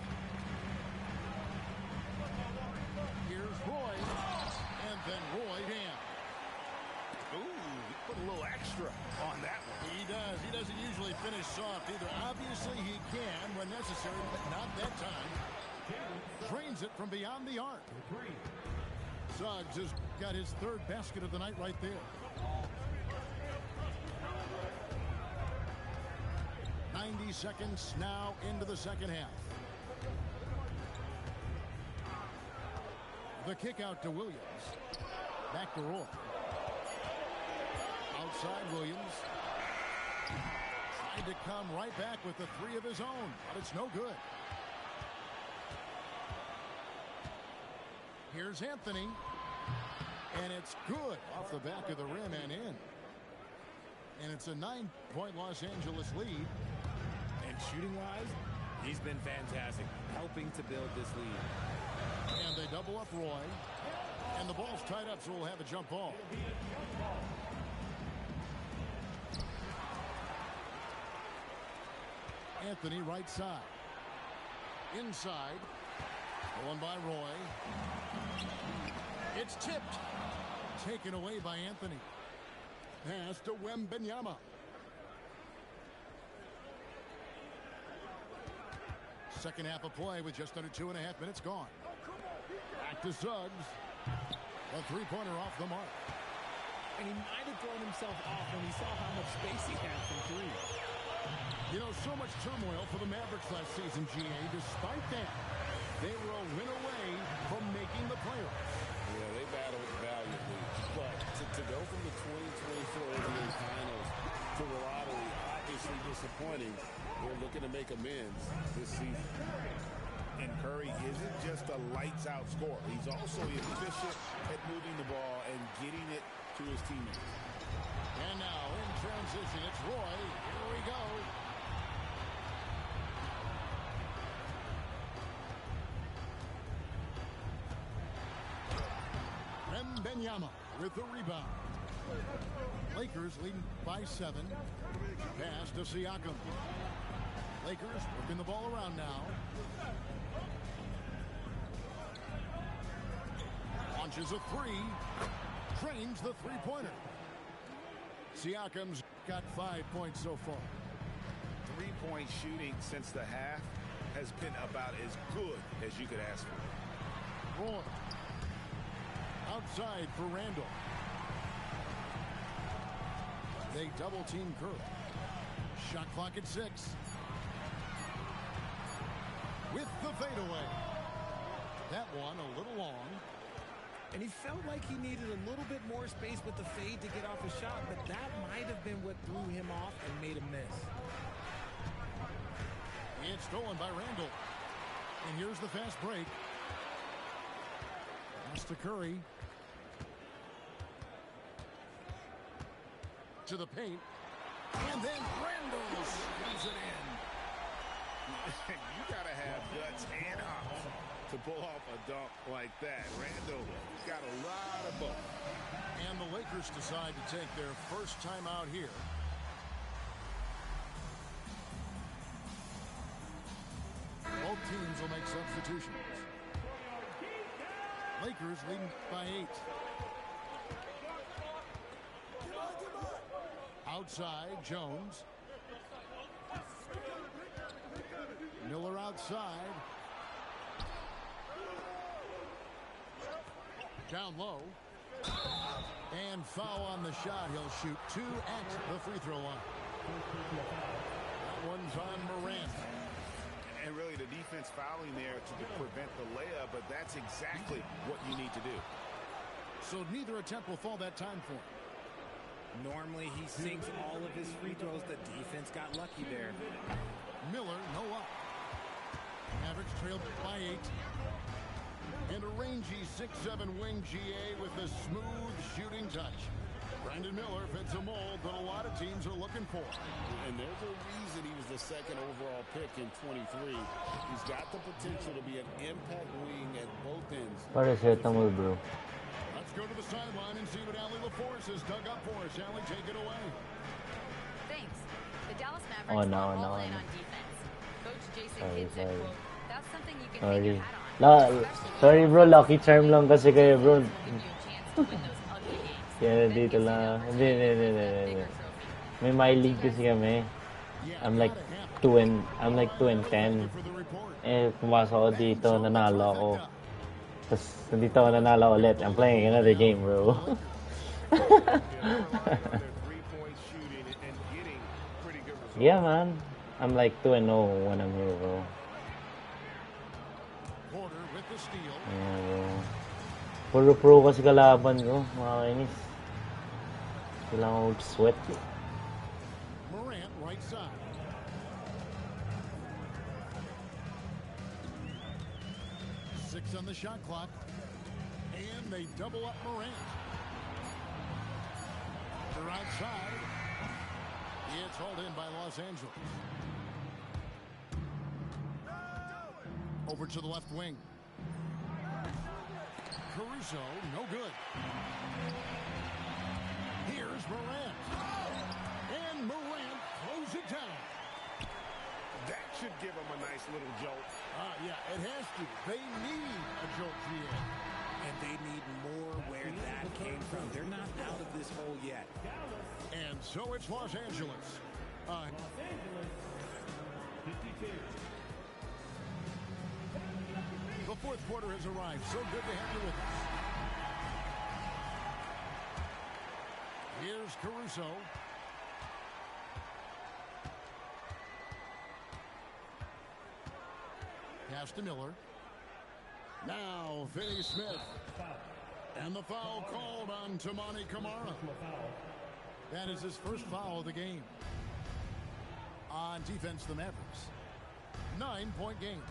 Here's Roy. And then Roy down. Ooh, he put a little extra on that one. He does. He doesn't usually finish soft either. Obviously, he can when necessary, but not that time. Drains it from beyond the arc. Suggs has got his third basket of the night right there. 90 seconds now into the second half. The kick out to Williams. Back to Roy. Outside Williams. Tried to come right back with the three of his own, but it's no good. Here's Anthony. And it's good off the back of the rim and in. And it's a 9-point Los Angeles lead. And shooting-wise, he's been fantastic, helping to build this lead. And they double up Roy. And the ball's tied up, so we'll have a jump ball. Anthony right side. Inside. Going by Roy. It's tipped. Taken away by Anthony. Pass to Wembanyama. Second half of play with just under 2.5 minutes gone. Back to Suggs. A three-pointer off the mark. And he might have thrown himself off when he saw how much space he had from three. You know, so much turmoil for the Mavericks last season, GA. Despite that, they were a win away from making the playoffs. Yeah, they battled valiantly. But to go from the 2024 NBA Finals to the lottery, obviously disappointing. They're looking to make amends this season. And Curry isn't just a lights-out scorer. He's also efficient at moving the ball and getting it to his teammates. And now in transition, it's Roy. Here we go. Wembanyama with the rebound. Lakers leading by 7. Pass to Siakam. Lakers working the ball around now. Launches a three. Trains the three-pointer. Siakam's got 5 points so far. three-point shooting since the half has been about as good as you could ask for. Roy. Outside for Randall. They double team Curry. Shot clock at 6. With the fadeaway. That one a little long. And he felt like he needed a little bit more space with the fade to get off a shot, but that might have been what threw him off and made him miss. It's stolen by Randall. And here's the fast break. Pass to Curry. To the paint. And then Randall squeeze it in. You got to have guts and hops to pull off a dunk like that. Randall got a lot of both. And the Lakers decide to take their first time out here. Both teams will make substitutions. Lakers leading by 8. Outside, Jones. Miller outside. Down low. And foul on the shot. He'll shoot 2 at the free throw line. That one's on Morant. And really the defense fouling there to prevent the layup, but that's exactly what you need to do. So neither attempt will fall that time for him. Normally he sinks all of his free throws. The defense got lucky there. Miller, no up. Mavericks trailed by 8. And a rangy 6'7" wing GA with a smooth shooting touch. Brandon Miller fits a mold that a lot of teams are looking for. And there's a reason he was the second overall pick in 23. He's got the potential to be an impact wing at both ends. Para certa mo, bro. Let's go to the sideline and see what Allie LaForce has dug up for us. Allie, take it away. Thanks. The Dallas Mavericks no, are all no, in no. on defense. Coach Jason Sorry, Kidd said, sorry. quote, that's something you can hang Sorry. your hat on. Sorry bro, lucky charm lang kasi kayo bro. Will give you a chance to win those ugly games. Kaya Then dito gives you lang. the Hindi. opportunity to win a bigger trophy. May Myleague kasi kami. I'm like 2 and 10. Eh, pumasok ako dito, nanalo ako. Tapos, nandito ako nanalo ulit. I'm playing another game, bro. Yeah, man. I'm like 2-0 when I'm here, bro. Porter with the steal. Yeah, bro. Puro pro kasi kalaban ko, mga kainis. Kailangan ko sweat. Morant right side. Six on the shot clock. And they double up Morant. They're outside. It's hauled in by Los Angeles. Over to the left wing. Caruso, no good. Here's Morant. And Morant throws it down. That should give him a nice little jolt. Yeah, it has to. They need a jolt, GA. And they need more where that came from. They're not out of this hole yet. And so it's Los Angeles. The fourth quarter has arrived. So good to have you with us. Here's Caruso. Pass to Miller. Now Finney Smith. And the foul called on Toumani Camara. That is his first foul of the game. On defense, the Mavericks. 9-point game.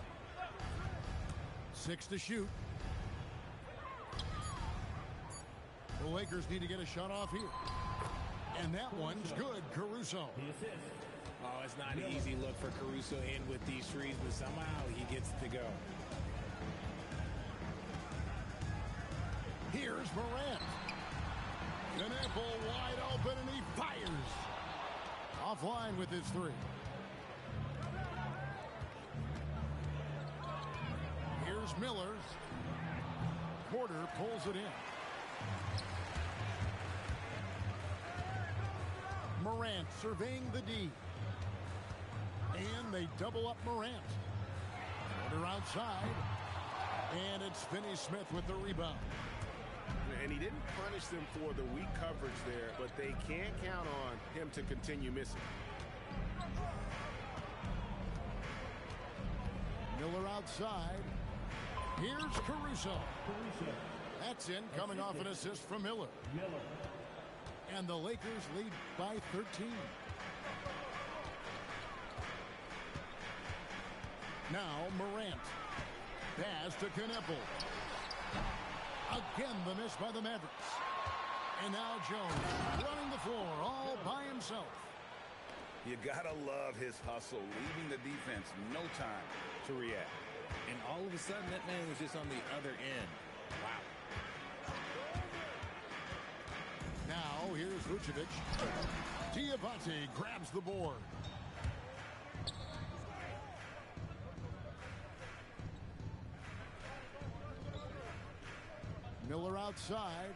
6 to shoot. The Lakers need to get a shot off here. And that one's good. Caruso. Oh, it's not an easy look for Caruso in with these threes, but somehow he gets to go. Here's Morant. Knapple wide open, and he fires. Offline with his three. Here's Miller. Porter pulls it in. Morant surveying the D. And they double up Morant. Quarter outside. And it's Finney-Smith with the rebound. And he didn't punish them for the weak coverage there, but they can't count on him to continue missing. Miller outside. Here's Caruso. That's in, coming off an assist from Miller. And the Lakers lead by 13. Now Morant. Pass to Kneppel. Again, the miss by the Mavericks. And now Jones running the floor all by himself. You gotta love his hustle, leaving the defense no time to react. And all of a sudden, that man was just on the other end. Wow. Now, here's Vucevic. Diabate grabs the board. Miller outside.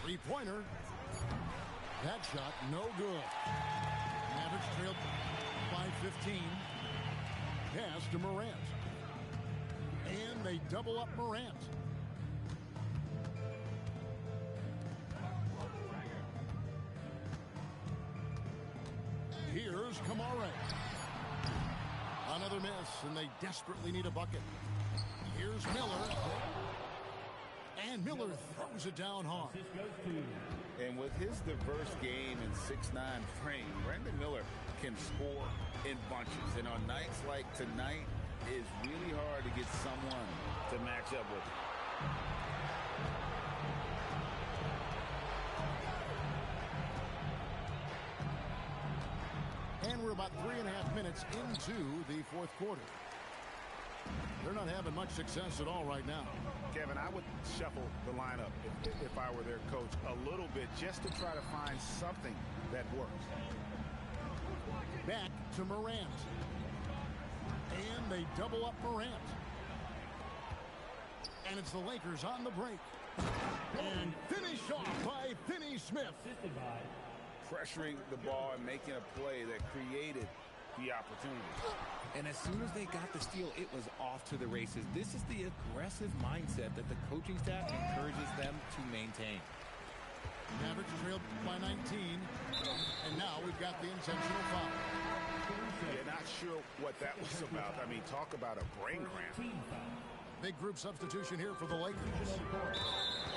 Three-pointer. That shot, no good. Mavericks trailed by 15. Pass to Morant. And they double up Morant. Here's Kamara. Another miss, and they desperately need a bucket. Here's Miller. And Miller throws it down hard. And with his diverse game and 6'9" frame, Brandon Miller can score in bunches. And on nights like tonight, it's really hard to get someone to match up with him. And we're about 3.5 minutes into the fourth quarter. They're not having much success at all right now. Kevin, I would shuffle the lineup if I were their coach a little bit just to try to find something that works. Back to Morant. And they double up Morant. And it's the Lakers on the break. And finished off by Finney-Smith. Pressuring the ball and making a play that created the opportunity. And as soon as they got the steal, it was off to the races. This is the aggressive mindset that the coaching staff encourages them to maintain. Mavericks trailed by 19. And now we've got the intentional foul. Yeah, not sure what that was about. I mean, talk about a brain cramp. Big group substitution here for the Lakers.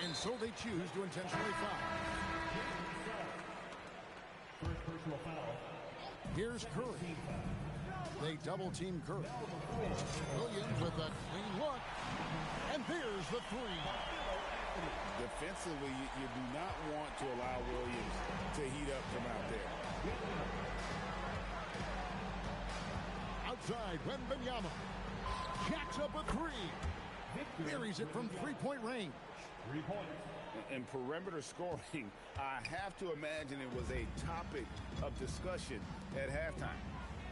And so they choose to intentionally foul. First personal foul. Here's Curry. They double-team Curry. Williams with a clean look. And there's the three. Defensively, you do not want to allow Williams to heat up from out there. Outside, Wembanyama. Jacks up a three. Buries it from three-point range. 3 points. And perimeter scoring, I have to imagine it was a topic of discussion at halftime.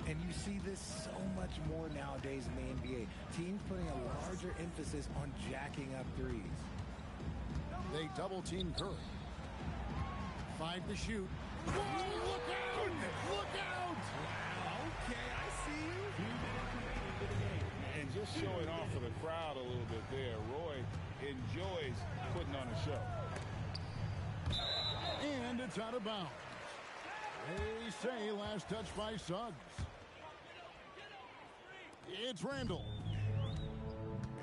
And you see this so much more nowadays in the NBA. Teams putting a larger emphasis on jacking up threes. They double-team Curry. 5 to shoot. Whoa, look out! Look out! Okay, I see you. And just showing off for the crowd a little bit there. Roy enjoys putting on a show. And it's out of bounds. They say last touch by Suggs. It's Randall.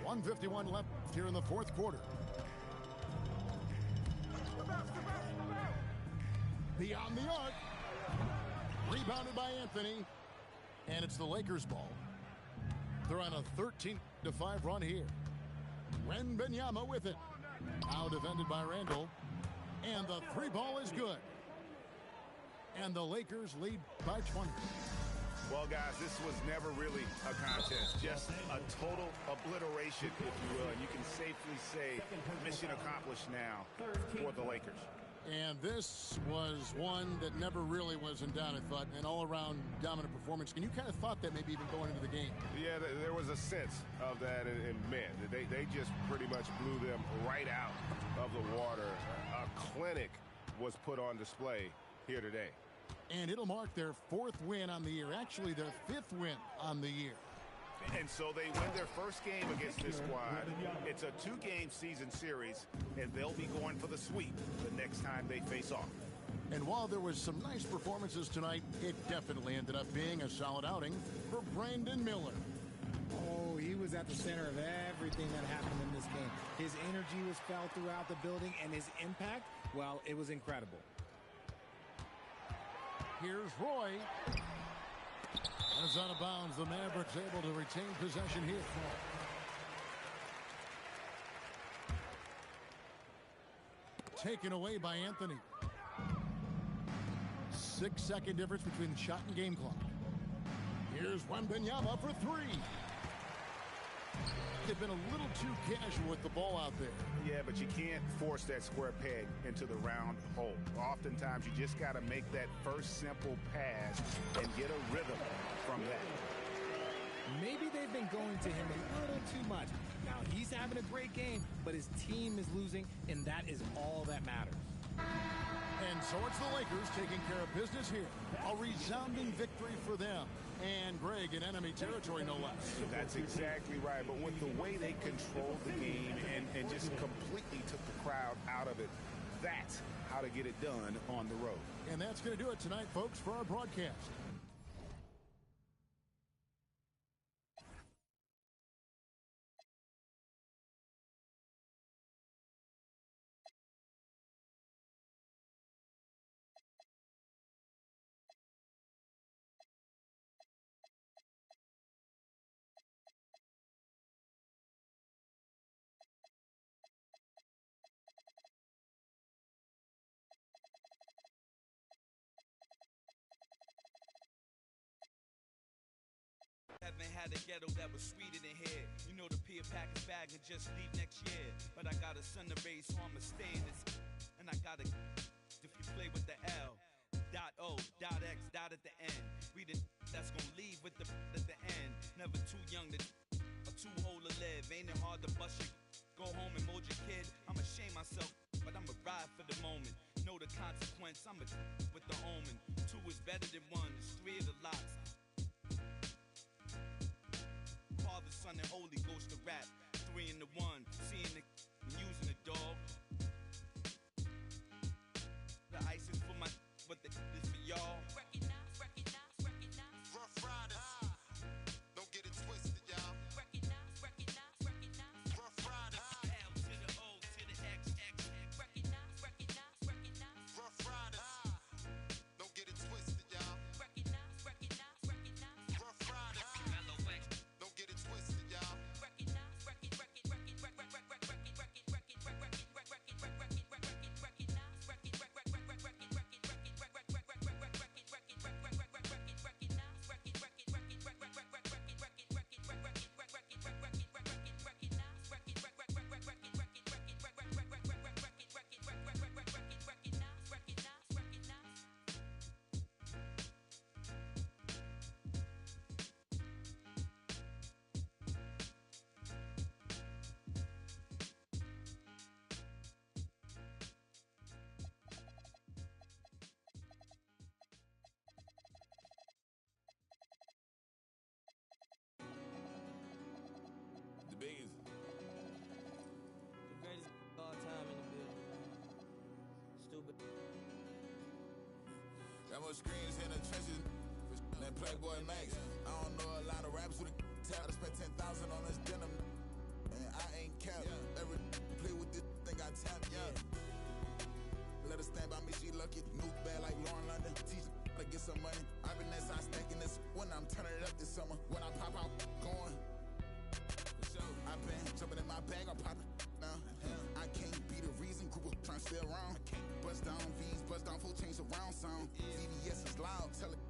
1:51 left here in the fourth quarter. Beyond the arc. Rebounded by Anthony. And it's the Lakers' ball. They're on a 13-5 run here. Wembanyama with it. Now defended by Randall. And the three ball is good. And the Lakers lead by 20. Well, guys, this was never really a contest. Just a total obliteration, if you will. And you can safely say mission accomplished now for the Lakers. And this was one that never really was in doubt, I thought, an all-around dominant performance. And you kind of thought that maybe even going into the game. Yeah, there was a sense of that, and man, they just pretty much blew them right out of the water. A clinic was put on display here today. And it'll mark their 4th win on the year. Actually, their 5th win on the year. And so they win their first game against this squad. It's a 2-game season series, and they'll be going for the sweep the next time they face off. And while there was some nice performances tonight, it definitely ended up being a solid outing for Brandon Miller. Oh, he was at the center of everything that happened in this game. His energy was felt throughout the building, and his impact, well, it was incredible. Here's Roy. As out of bounds, the Mavericks able to retain possession here. Taken away by Anthony. 6-second difference between shot and game clock. Here's Wembanyama for 3. They've been a little too casual with the ball out there. Yeah, but you can't force that square peg into the round hole. Oftentimes, you just got to make that first simple pass and get a rhythm from that. Maybe they've been going to him a little too much. Now, he's having a great game, but his team is losing, and that is all that matters. And so it's the Lakers taking care of business here. A resounding victory for them. And Greg in enemy territory, no less. That's exactly right. But with the way they controlled the game and just completely took the crowd out of it, that's how to get it done on the road. And that's going to do it tonight, folks, for our broadcast. Haven't had a ghetto that was sweeter than here. You know the Pia package bag and just leave next year. But I got a son to raise, so I'ma stay in this. And I gotta if you play with the L. Dot O, dot X, dot at the end. Read it, that's gonna leave with the at the end. Never too young to or too old to live. Ain't it hard to bust your go home and mold your kid? I'ma shame myself, but I'ma ride for the moment. Know the consequence, I'ma with the omen. 2 is better than 1, it's 3 of the lots. Father, Son, and Holy Ghost to rap. 3 in the 1, seeing the using the dog. The ice is for my, but the is for y'all. Rough Riders, don't get it twisted, y'all. Rough Riders, L to the O to the X, X, X. Rough Riders, don't get it twisted, y'all. Rough Riders, don't get it twisted, y'all. The biggest. The greatest of all time in the building. Stupid. Got more screens in the trenches than Playboy Max. I don't know a lot of raps with a tell to spend 10,000 on this denim. And I ain't capped. Every play with this thing I tap, Let her stand by me, she lucky. New bad like Lauren London. Teach her to get some money. I've been that side stacking this when I'm turning it up this summer. When I pop out, going. I've been jumping in my bag, I pop it now. I can't be the reason, group trying to stay around. I can't bust down V's, bust down full change surround sound. VVS is loud, tell it.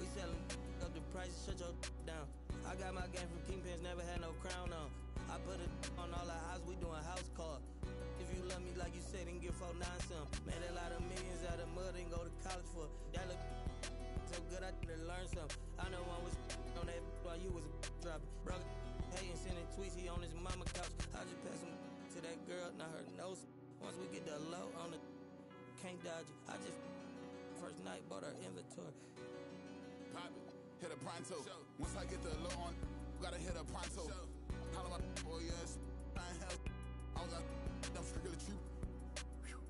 We selling up the prices, shut your down. I got my game from Kingpins, never had no crown on. I put it on all the house, we doing house call. If you love me like you said, then give 4-9 some. Made a lot of millions out of mud and go to college for. That look so good, I didn't learn some. I know one was on that while you was dropping. Brother, hey, and sending tweets, he on his mama couch. I just pass him to that girl, not her nose. Once we get the low on the, can't dodge it. I just first night bought our inventory. Pop it, hit a pronto. Once I get the low on, gotta hit a pronto. Holla my boy, yes. I was out, dumb strictly true.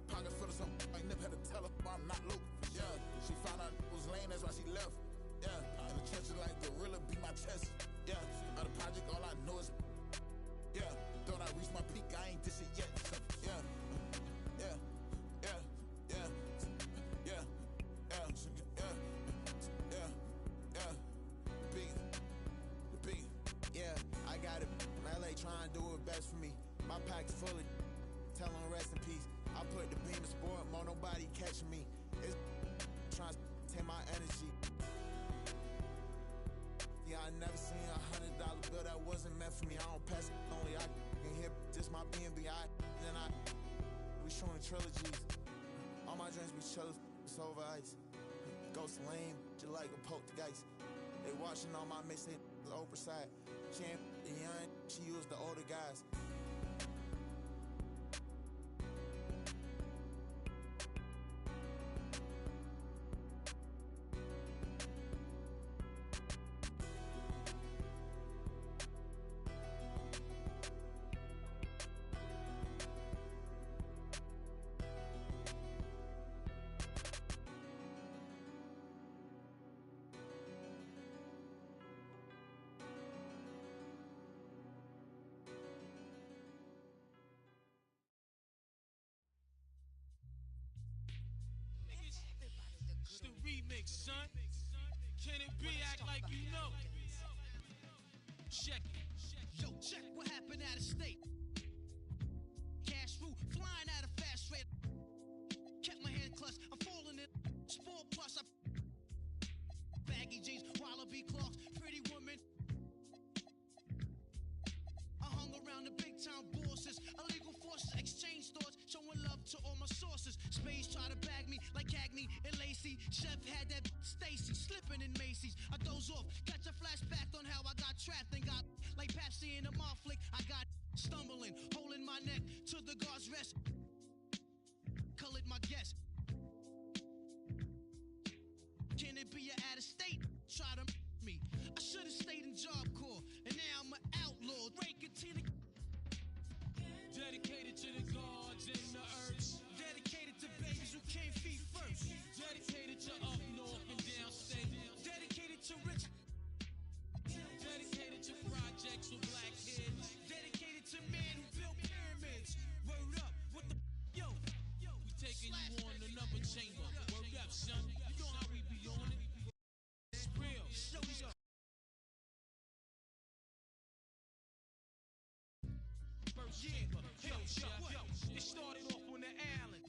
Pocket full of some, like Nip had to tell her I'm not local. Yeah, she found out it was lame, that's why she left. Yeah, in the trenches like gorilla beat my chest. Yeah, out of project, all I know is. Yeah, thought I reached my peak, I ain't this it yet. Yeah, yeah, yeah, yeah, yeah, yeah, yeah, yeah, yeah. The beat. Yeah, I got it. LA trying to do it best for me. My pack's full of. Tell them rest in peace. I put the beam of sport, more nobody catching me. It's trying to take my energy. Yeah, I never seen $100 bill that wasn't meant for me. I don't pass it only. I can hear this my BNB. We showing trilogies. All my dreams be chillin', it's over ice. Ghost lame, just like a poltergeist. They watching all my mixtape oversight. She ain't the young, she used the older guys. It's the remix, son. Can it be act like you know? Check it. Yo, check what happened out of state. Cash fruit flying out of fast rate. Kept my hand clutched. I'm falling in. Sport plus. I baggy jeans, wallaby clocks, pretty woman. I hung around the big town bosses, illegal forces, exchange thoughts, showing love to all my sources. Spades try to bag me like Cagney and Lacey. Chef had that Stacy slipping in Macy's. I doze off, catch a flashback on how I got trapped and got like Pepsi in a mouth flick. I got stumbling, holding my neck to the guard's rest. Colored my guess. Can it be you out of state? Try to me. I should have stayed in Job Corps, and now I'm an outlaw. Break it to the. Dedicated to the gods and the earths. Dedicated to babies who came feet first. Dedicated to up north and downstate. Dedicated to rich. Dedicated to projects with black kids. Dedicated to men who built pyramids. Word up, what the yo? We taking you on another chamber. Word up, son. You know how we be on it. It's real. Show yo. First chamber. Yo, yo. It started off on the island.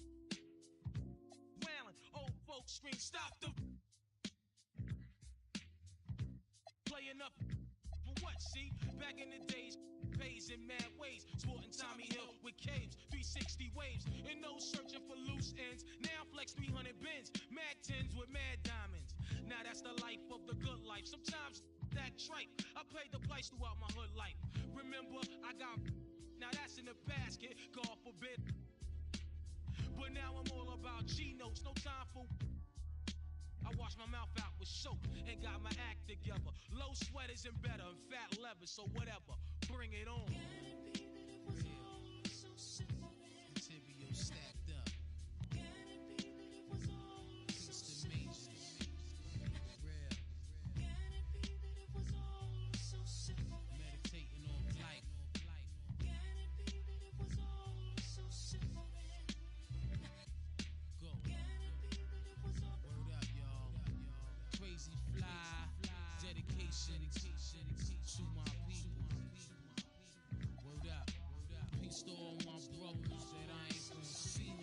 Wailing, old folks scream, stop the. Playing up for what, see? Back in the days, pays in mad ways. Sporting Tommy Hill with caves, 360 waves. And no searching for loose ends. Now flex 300 bins, mad tins with mad diamonds. Now that's the life of the good life. Sometimes that tripe. I paid the price throughout my hood life. Remember, I got. Now that's in the basket, God forbid. But now I'm all about G-notes, no time for. I wash my mouth out with soap and got my act together. Low sweaters and better and fat leather, so whatever, bring it on. Material stacked up. Piece to majors. Real. Meditating on life. Go. Word up, y'all. Crazy fly. Dedication to my people. Word up. Peace to all my brothers that I ain't gonna see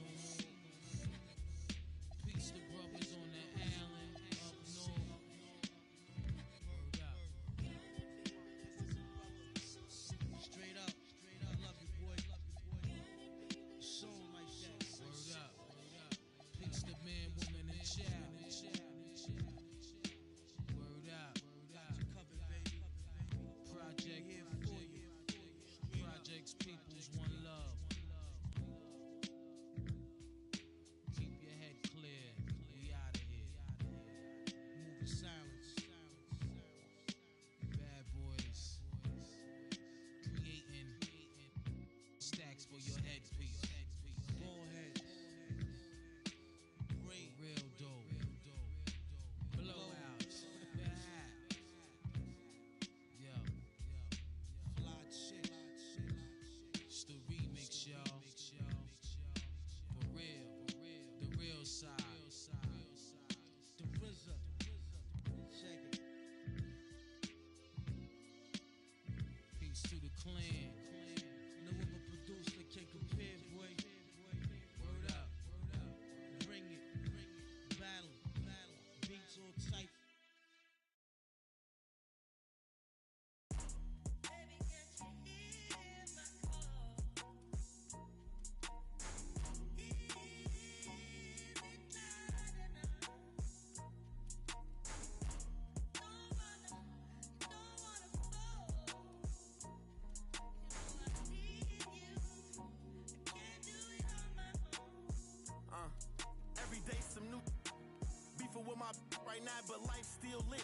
right now, but life still lit.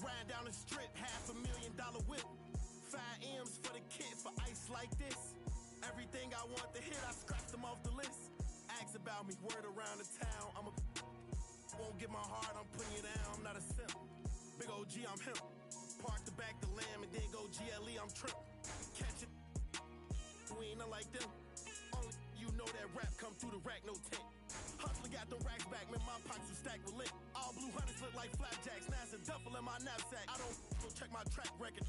Riding down the strip, $500,000 whip. 5 M's for the kid for ice like this. Everything I want to hit, I scratched them off the list. Ask about me, word around the town. Won't get my heart, I'm putting you down. I'm not a simp. Big OG, I'm him. Park the back, the lamb, and then go GLE, I'm trip. Catch it. We ain't nothing like them. Only you know that rap come through the rack, no tent. Hustler got them racks back, man, my pockets are stacked with lit. All blue hunters look like flapjacks. Now it's a duffel in my knapsack. I don't check my track record.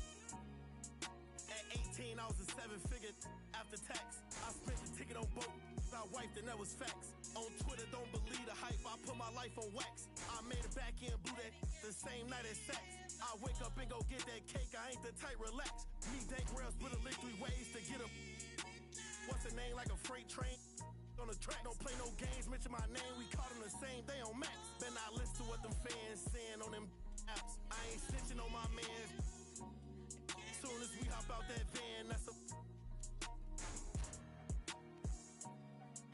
At 18, I was a 7-figure after tax. I spent the ticket on boat. I wiped and that was facts. On Twitter, don't believe the hype. I put my life on wax. I made it back in, blew that the same night as sex. I wake up and go get that cake. I ain't the type, relax. Me, Dank Rails, split a lick 3 ways to get a. What's the name? Like a freight train on the track. Don't play no games. Mention my name. We caught them the same day on Max. Better not listen to what them fans saying on them apps. I ain't snitching on my mans. Soon as we hop out that van, that's a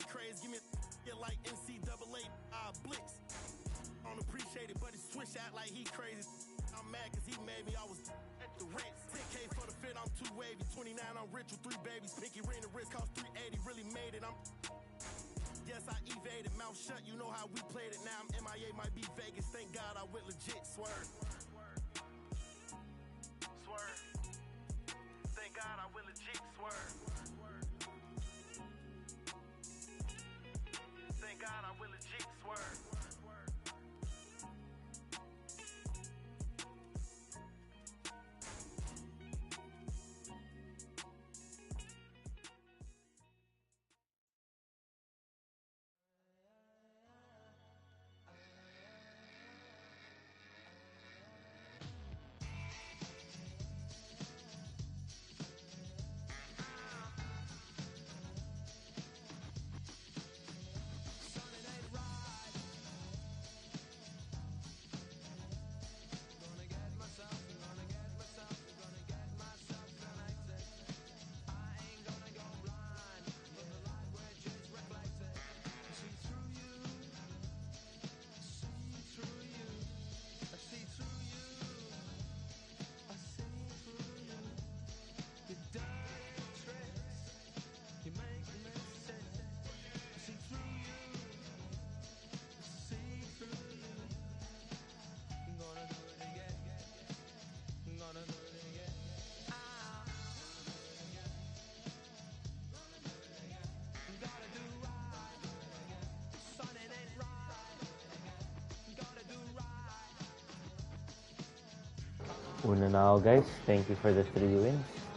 craze. Give me a like NCAA blitz. I don't appreciate it, but he switch out like he crazy. I'm mad cause he made me. I was at the rent. 10K for the fit, I'm too wavy. 29, I'm rich with 3 babies. Pinky ring, the wrist cost 380. Really made it. Yes, I evaded. Mouth shut, you know how we played it. Now I'm MIA, might be Vegas. Thank God I went legit. Swerve. Swerve. Thank God I went legit. Swerve. Thank God I went legit. Swerve. Una na ako guys, thank you for the 3 wins.